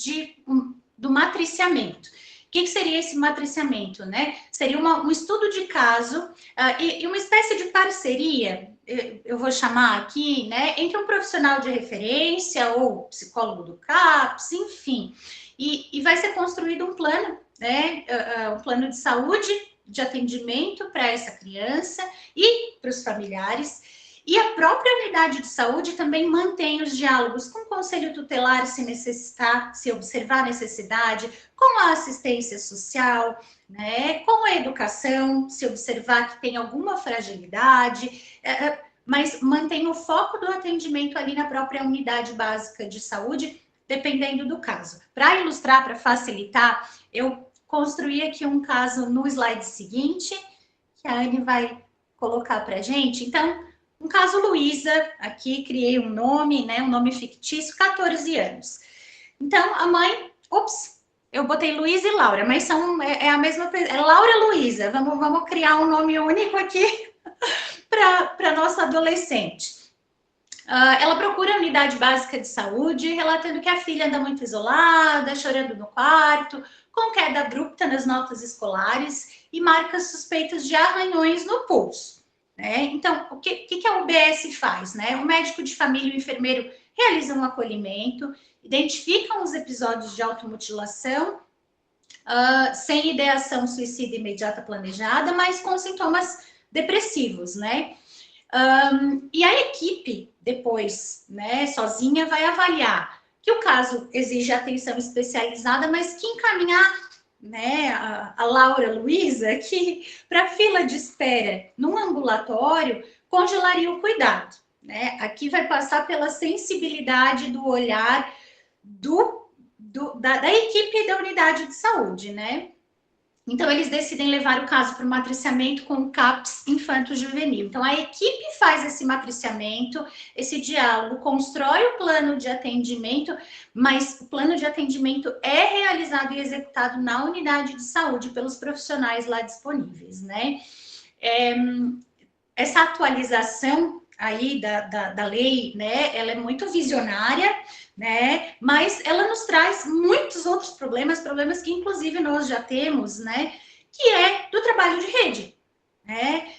do matriciamento. O que seria esse matriciamento, né? Seria um estudo de caso e uma espécie de parceria, eu vou chamar aqui, né, entre um profissional de referência ou psicólogo do CAPS, enfim, e vai ser construído um plano, né, um plano de saúde, de atendimento para essa criança e para os familiares. E a própria unidade de saúde também mantém os diálogos com o conselho tutelar, se necessitar, se observar a necessidade, com a assistência social, né, com a educação, se observar que tem alguma fragilidade, mas mantém o foco do atendimento ali na própria unidade básica de saúde, dependendo do caso. Para ilustrar, para facilitar, eu construí aqui um caso no slide seguinte, que a Anne vai colocar para a gente. Então, um caso Luísa, aqui criei um nome, né, um nome fictício, 14 anos. Então, a mãe, eu botei Luísa e Laura, mas é a mesma pessoa, é Laura Luísa, vamos criar um nome único aqui para nossa adolescente. Ela procura a unidade básica de saúde, relatando que a filha anda muito isolada, chorando no quarto, com queda abrupta nas notas escolares e marcas suspeitas de arranhões no pulso. Né? Então, o que a UBS faz? Né? O médico de família e o enfermeiro realizam um acolhimento, identificam os episódios de automutilação, sem ideação suicida imediata planejada, mas com sintomas depressivos, né? E a equipe, depois, né, sozinha, vai avaliar que o caso exige atenção especializada, mas que encaminhar, né, a Laura Luísa, que para fila de espera num ambulatório, congelaria o cuidado. Né? Aqui vai passar pela sensibilidade do olhar da equipe da unidade de saúde, né? Então, eles decidem levar o caso para o matriciamento com o CAPS infanto-juvenil. Então, a equipe faz esse matriciamento, esse diálogo, constrói o plano de atendimento, mas o plano de atendimento é realizado e executado na unidade de saúde pelos profissionais lá disponíveis, né? Essa atualização aí da lei, né, ela é muito visionária, né, mas ela nos traz muitos outros problemas que inclusive nós já temos, né, que é do trabalho de rede, né,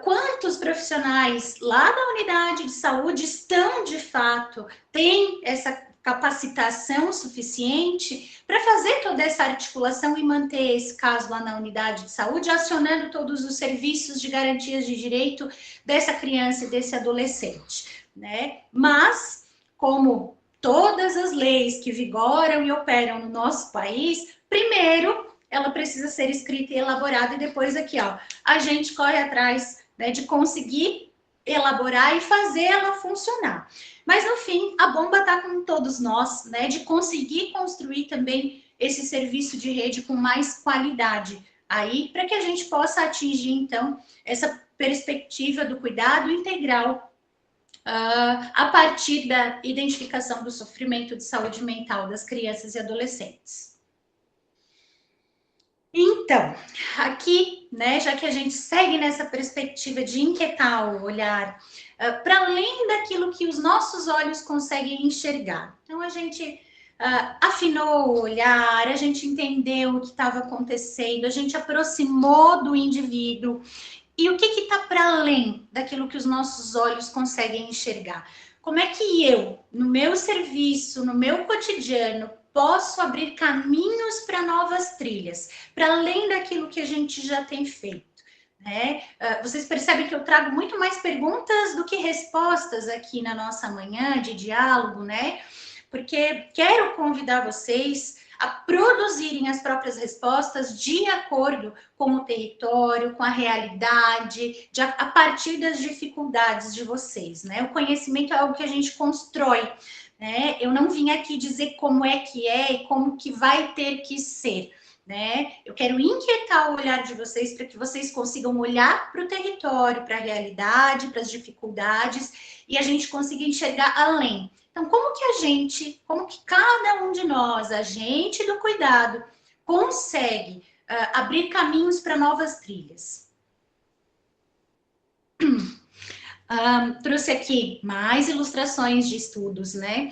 quantos profissionais lá da unidade de saúde estão, de fato, têm essa capacitação suficiente para fazer toda essa articulação e manter esse caso lá na unidade de saúde, acionando todos os serviços de garantias de direito dessa criança e desse adolescente, né? Mas, como todas as leis que vigoram e operam no nosso país, primeiro ela precisa ser escrita e elaborada, e depois aqui, ó, a gente corre atrás, né, de conseguir elaborar e fazer ela funcionar. Mas, no fim, a bomba está com todos nós, né, de conseguir construir também esse serviço de rede com mais qualidade aí, para que a gente possa atingir, então, essa perspectiva do cuidado integral a partir da identificação do sofrimento de saúde mental das crianças e adolescentes. Então, aqui, né, já que a gente segue nessa perspectiva de inquietar o olhar, para além daquilo que os nossos olhos conseguem enxergar. Então, a gente afinou o olhar, a gente entendeu o que estava acontecendo, a gente aproximou do indivíduo. E o que está para além daquilo que os nossos olhos conseguem enxergar? Como é que eu, no meu serviço, no meu cotidiano, posso abrir caminhos para novas trilhas, para além daquilo que a gente já tem feito, né? Vocês percebem que eu trago muito mais perguntas do que respostas aqui na nossa manhã de diálogo, né? Porque quero convidar vocês a produzirem as próprias respostas de acordo com o território, com a realidade, a partir das dificuldades de vocês, né? O conhecimento é algo que a gente constrói, né? Eu não vim aqui dizer como é e como que vai ter que ser, né? Eu quero inquietar o olhar de vocês para que vocês consigam olhar para o território, para a realidade, para as dificuldades e a gente consiga enxergar além. Então, como que cada um de nós, agente do cuidado, consegue abrir caminhos para novas trilhas? Trouxe aqui mais ilustrações de estudos, né?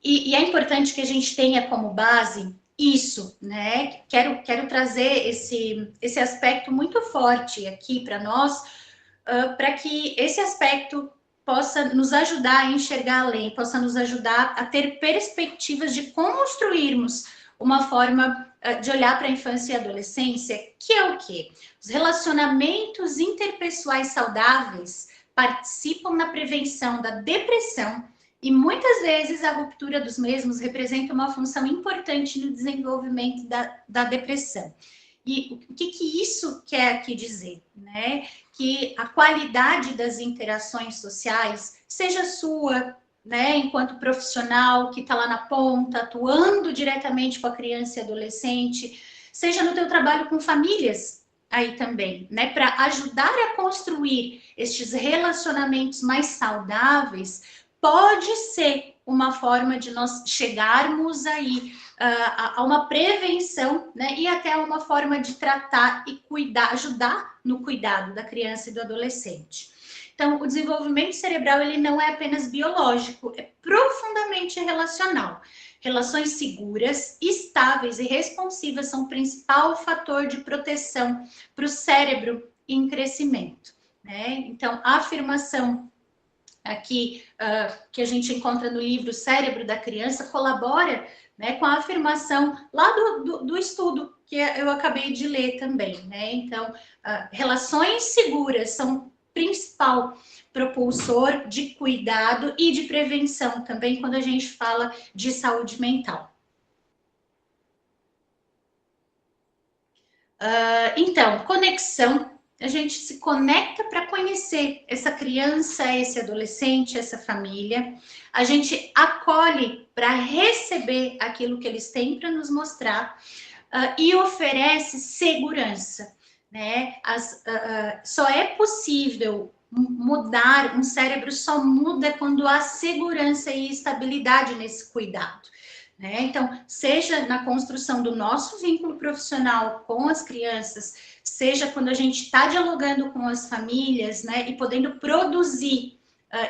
E é importante que a gente tenha como base isso, né? Quero trazer esse aspecto muito forte aqui para nós, para que esse aspecto possa nos ajudar a enxergar além, possa nos ajudar a ter perspectivas de construirmos uma forma de olhar para a infância e adolescência, que é o quê? Os relacionamentos interpessoais saudáveis participam na prevenção da depressão e muitas vezes a ruptura dos mesmos representa uma função importante no desenvolvimento da depressão. E o que isso quer aqui dizer, né? Que a qualidade das interações sociais, seja sua, né, enquanto profissional que está lá na ponta, atuando diretamente com a criança e adolescente, seja no teu trabalho com famílias aí também, né, para ajudar a construir estes relacionamentos mais saudáveis, pode ser uma forma de nós chegarmos aí a uma prevenção, né, e até uma forma de tratar e cuidar, ajudar no cuidado da criança e do adolescente. Então, o desenvolvimento cerebral, ele não é apenas biológico, é profundamente relacional. Relações seguras, estáveis e responsivas são o principal fator de proteção para o cérebro em crescimento, né? Então, a afirmação aqui que a gente encontra no livro Cérebro da Criança colabora, né, com a afirmação lá do estudo que eu acabei de ler também, né? Então, relações seguras são principal propulsor de cuidado e de prevenção também quando a gente fala de saúde mental. Então, conexão. A gente se conecta para conhecer essa criança, esse adolescente, essa família. A gente acolhe para receber aquilo que eles têm para nos mostrar. e oferece segurança, né? Só é possível mudar, um cérebro só muda quando há segurança e estabilidade nesse cuidado, né? Então, seja na construção do nosso vínculo profissional com as crianças, seja quando a gente está dialogando com as famílias, né, e podendo produzir,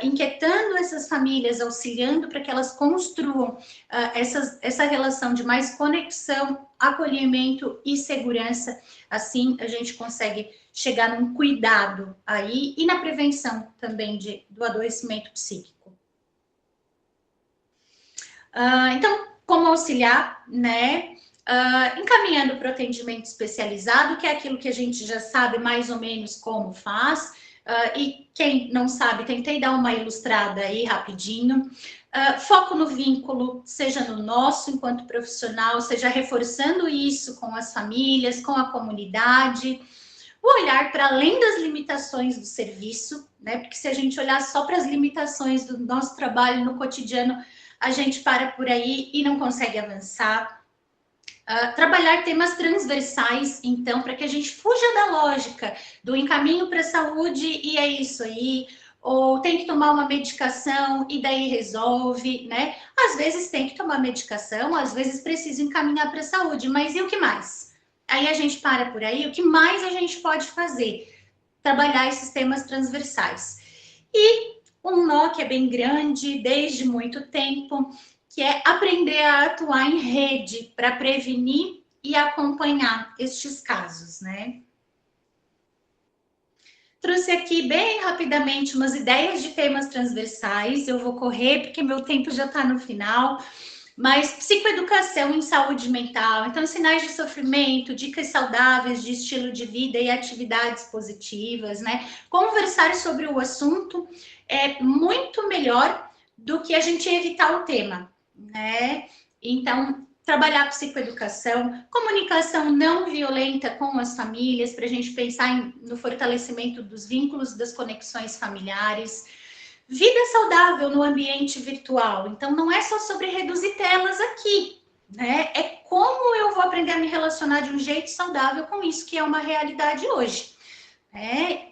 inquietando essas famílias, auxiliando para que elas construam essa relação de mais conexão, acolhimento e segurança. Assim, a gente consegue chegar num cuidado aí e na prevenção também do adoecimento psíquico. Então, como auxiliar, né? Encaminhando para o atendimento especializado, que é aquilo que a gente já sabe mais ou menos como faz, e quem não sabe, tentei dar uma ilustrada aí rapidinho. Foco no vínculo, seja no nosso enquanto profissional, seja reforçando isso com as famílias, com a comunidade, o olhar para além das limitações do serviço, né? Porque se a gente olhar só para as limitações do nosso trabalho no cotidiano, a gente para por aí e não consegue avançar. Trabalhar temas transversais, então, para que a gente fuja da lógica do encaminho para a saúde e é isso aí, ou tem que tomar uma medicação e daí resolve, né? Às vezes tem que tomar medicação, às vezes precisa encaminhar para a saúde, mas e o que mais? Aí a gente para por aí, o que mais a gente pode fazer? Trabalhar esses temas transversais. E um nó que é bem grande desde muito tempo, que é aprender a atuar em rede para prevenir e acompanhar estes casos, né? Trouxe aqui bem rapidamente umas ideias de temas transversais, eu vou correr porque meu tempo já está no final, mas psicoeducação em saúde mental, então sinais de sofrimento, dicas saudáveis de estilo de vida e atividades positivas, né? Conversar sobre o assunto é muito melhor do que a gente evitar o tema, né? Então, trabalhar psicoeducação, comunicação não violenta com as famílias, para a gente pensar no fortalecimento dos vínculos, das conexões familiares. Vida saudável no ambiente virtual. Então, não é só sobre reduzir telas aqui, né? É como eu vou aprender a me relacionar de um jeito saudável com isso, que é uma realidade hoje.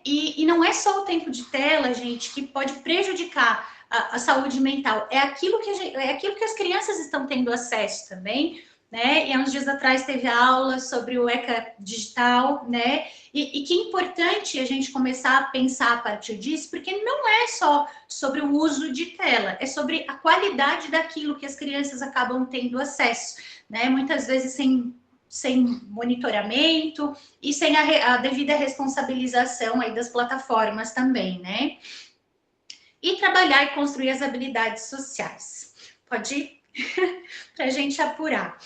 E não é só o tempo de tela, gente, que pode prejudicar a saúde mental. É aquilo que as crianças estão tendo acesso também, né? E há uns dias atrás teve aula sobre o ECA digital, né? E que importante a gente começar a pensar a partir disso, porque não é só sobre o uso de tela, é sobre a qualidade daquilo que as crianças acabam tendo acesso, né? Muitas vezes sem monitoramento e sem a devida responsabilização aí das plataformas também, né? E trabalhar e construir as habilidades sociais. Pode ir? Para a gente apurar.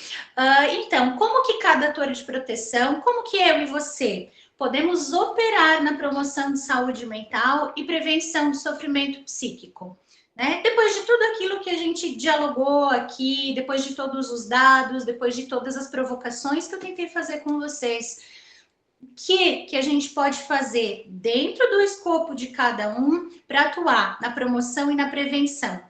Então, como que cada ator de proteção, como que eu e você podemos operar na promoção de saúde mental e prevenção do sofrimento psíquico? Né? Depois de tudo aquilo que a gente dialogou aqui, depois de todos os dados, depois de todas as provocações que eu tentei fazer com vocês, que a gente pode fazer dentro do escopo de cada um para atuar na promoção e na prevenção?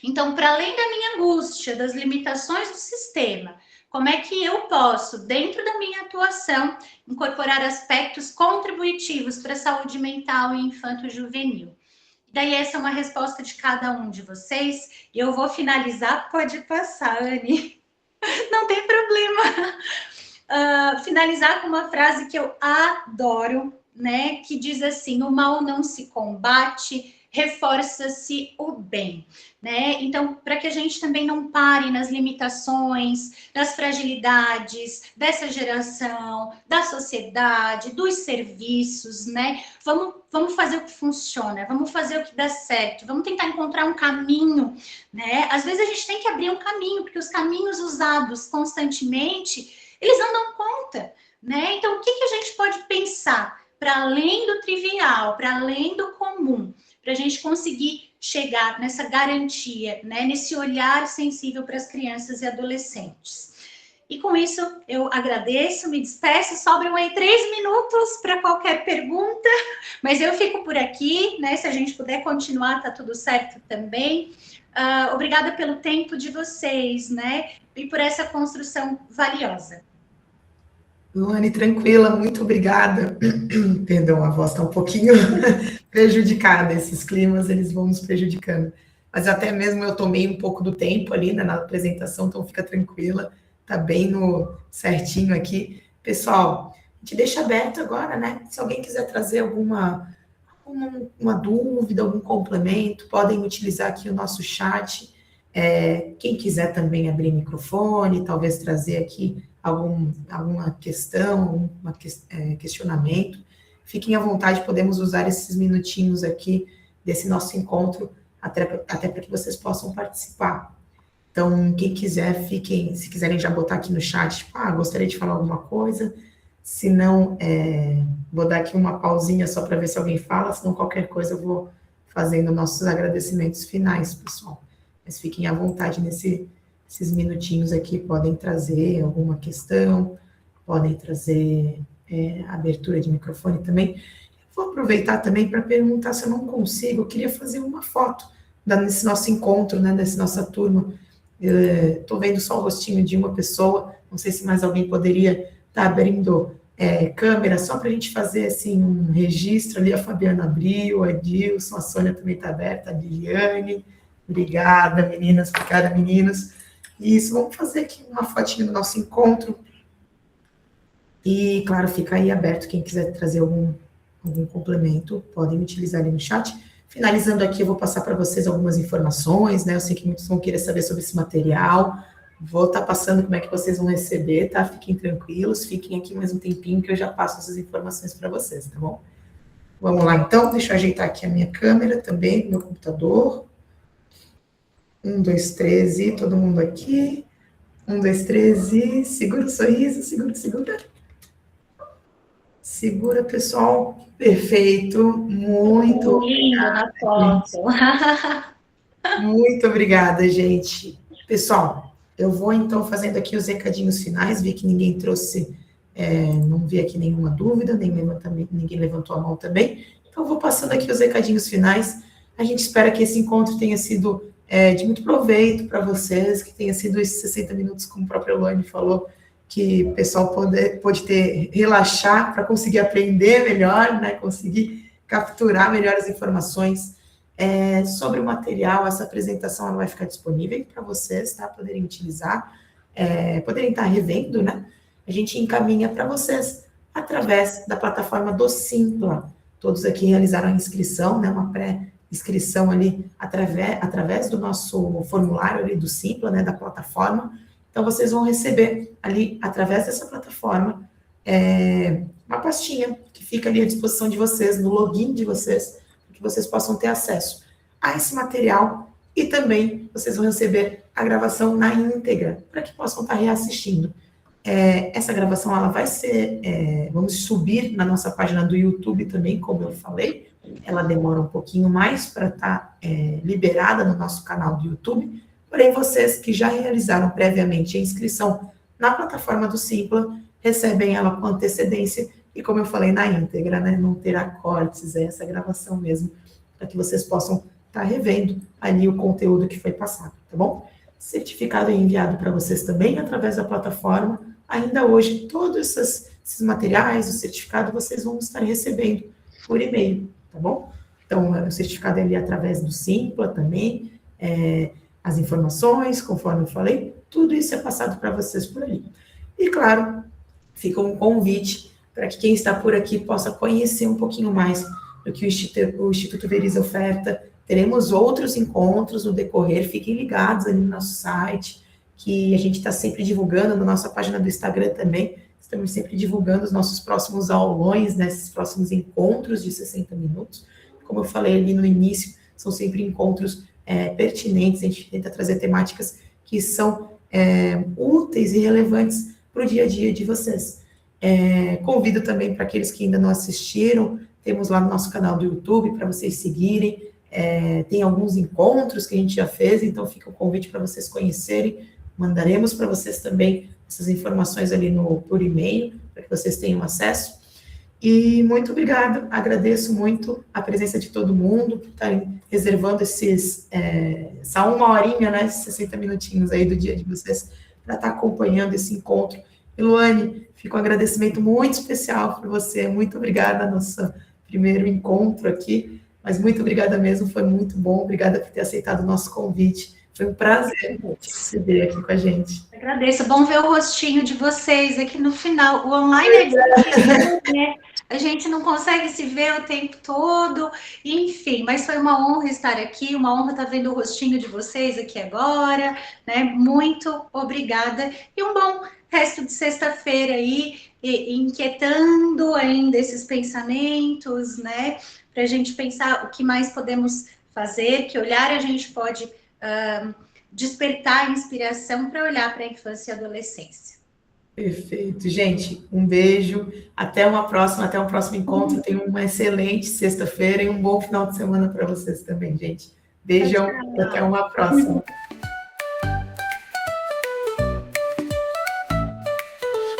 Então, para além da minha angústia, das limitações do sistema, como é que eu posso, dentro da minha atuação, incorporar aspectos contributivos para a saúde mental e infanto-juvenil? Daí essa é uma resposta de cada um de vocês. E eu vou finalizar, pode passar, Anne. Não tem problema. Finalizar com uma frase que eu adoro, né? Que diz assim: o mal não se combate, reforça-se o bem, né? Então, para que a gente também não pare nas limitações, nas fragilidades dessa geração, da sociedade, dos serviços, né? Vamos fazer o que funciona, vamos fazer o que dá certo, vamos tentar encontrar um caminho, né? Às vezes a gente tem que abrir um caminho, porque os caminhos usados constantemente, eles não dão conta, né? Então, o que a gente pode pensar para além do trivial, para além do comum, para a gente conseguir chegar nessa garantia, né? Nesse olhar sensível para as crianças e adolescentes? E com isso, eu agradeço, me despeço, sobram aí 3 minutos para qualquer pergunta, mas eu fico por aqui, né? Se a gente puder continuar, tá tudo certo também. Obrigada pelo tempo de vocês, né? E por essa construção valiosa. Luane, tranquila, muito obrigada. Perdão, a voz está um pouquinho prejudicada, esses climas, eles vão nos prejudicando. Mas até mesmo eu tomei um pouco do tempo ali, né, na apresentação, então fica tranquila, tá bem no certinho aqui. Pessoal, a gente deixa aberto agora, né? Se alguém quiser trazer uma dúvida, algum complemento, podem utilizar aqui o nosso chat. Quem quiser também abrir microfone, talvez trazer aqui alguma questão, questionamento, fiquem à vontade, podemos usar esses minutinhos aqui desse nosso encontro, até para que vocês possam participar. Então, quem quiser, se quiserem já botar aqui no chat, tipo, gostaria de falar alguma coisa, se não, vou dar aqui uma pausinha só para ver se alguém fala, senão qualquer coisa eu vou fazendo nossos agradecimentos finais, pessoal. Mas fiquem à vontade esses minutinhos aqui, podem trazer alguma questão, podem trazer abertura de microfone também. Vou aproveitar também para perguntar se eu não consigo, eu queria fazer uma foto nesse nosso encontro, né, nessa nossa turma. Estou vendo só o rostinho de uma pessoa, não sei se mais alguém poderia estar abrindo câmera, só para a gente fazer assim, um registro ali. A Fabiana abriu, a Edilson, a Sônia também está aberta, a Liliane. Obrigada, meninas, obrigada, meninos. Isso, vamos fazer aqui uma fotinha do nosso encontro. E, claro, fica aí aberto, quem quiser trazer algum complemento, podem utilizar ali no chat. Finalizando aqui, eu vou passar para vocês algumas informações, né? Eu sei que muitos vão querer saber sobre esse material. Vou estar passando como é que vocês vão receber, tá? Fiquem tranquilos, fiquem aqui mais um tempinho que eu já passo essas informações para vocês, tá bom? Vamos lá, então, deixa eu ajeitar aqui a minha câmera também, meu computador. 1, 2, 3, e todo mundo aqui. 1, 2, 3, e segura o sorriso, segura. Segura, pessoal. Perfeito. Muito lindo na foto. Muito obrigada, gente. Pessoal, eu vou então fazendo aqui os recadinhos finais. Vi que ninguém trouxe, não vi aqui nenhuma dúvida, ninguém levantou a mão também. Então, eu vou passando aqui os recadinhos finais. A gente espera que esse encontro tenha sido de muito proveito para vocês, que tenha sido esses 60 minutos, como o próprio Luane falou, que o pessoal pode relaxar para conseguir aprender melhor, né, conseguir capturar melhor as informações sobre o material. Essa apresentação ela vai ficar disponível para vocês, tá, poderem utilizar, poderem estar revendo, né, a gente encaminha para vocês através da plataforma do Simpla. Todos aqui realizaram a inscrição, né, uma pré-inscrição ali através do nosso formulário ali do Simpla, né, da plataforma. Então, vocês vão receber ali, através dessa plataforma, uma pastinha que fica ali à disposição de vocês, no login de vocês, para que vocês possam ter acesso a esse material e também vocês vão receber a gravação na íntegra, para que possam estar reassistindo. Essa gravação, ela vai ser, vamos subir na nossa página do YouTube também, como eu falei. Ela demora um pouquinho mais para estar liberada no nosso canal do YouTube. Porém, vocês que já realizaram previamente a inscrição na plataforma do Simpla, recebem ela com antecedência e, como eu falei, na íntegra, né? Não terá cortes, essa gravação mesmo, para que vocês possam estar revendo ali o conteúdo que foi passado, tá bom? Certificado é enviado para vocês também através da plataforma. Ainda hoje, todos esses materiais, o certificado, vocês vão estar recebendo por e-mail, tá bom? Então, o certificado é ali através do Simpla também, as informações, conforme eu falei, tudo isso é passado para vocês por ali. E, claro, fica um convite para que quem está por aqui possa conhecer um pouquinho mais do que o Instituto Veris oferta. Teremos outros encontros no decorrer, fiquem ligados ali no nosso site, que a gente está sempre divulgando, na nossa página do Instagram também, estamos sempre divulgando os nossos próximos aulões, né, esses próximos encontros de 60 minutos. Como eu falei ali no início, são sempre encontros pertinentes, a gente tenta trazer temáticas que são úteis e relevantes para o dia a dia de vocês. Convido também para aqueles que ainda não assistiram, temos lá no nosso canal do YouTube para vocês seguirem, tem alguns encontros que a gente já fez, então fica o convite para vocês conhecerem, mandaremos para vocês também essas informações ali por e-mail, para que vocês tenham acesso. E muito obrigada, agradeço muito a presença de todo mundo, por estarem reservando essa uma horinha, né, 60 minutinhos aí do dia de vocês, para estar acompanhando esse encontro. Eloane, fica um agradecimento muito especial por você. Muito obrigada, nosso primeiro encontro aqui, mas muito obrigada mesmo, foi muito bom. Obrigada por ter aceitado o nosso convite. Foi um prazer te receber aqui com a gente. Agradeço. Bom ver o rostinho de vocês aqui no final. O online é difícil, né? A gente não consegue se ver o tempo todo, enfim, mas foi uma honra estar aqui, uma honra estar vendo o rostinho de vocês aqui agora, né? Muito obrigada e um bom resto de sexta-feira aí, inquietando ainda esses pensamentos, né? Para a gente pensar o que mais podemos fazer, que olhar a gente pode despertar a inspiração para olhar para a infância e adolescência. Perfeito, gente. Um beijo. Até uma próxima, até um próximo encontro. Tenham uma excelente sexta-feira e um bom final de semana para vocês também, gente. Beijão e até uma próxima.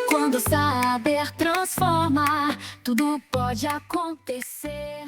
Quando saber transformar, tudo pode acontecer.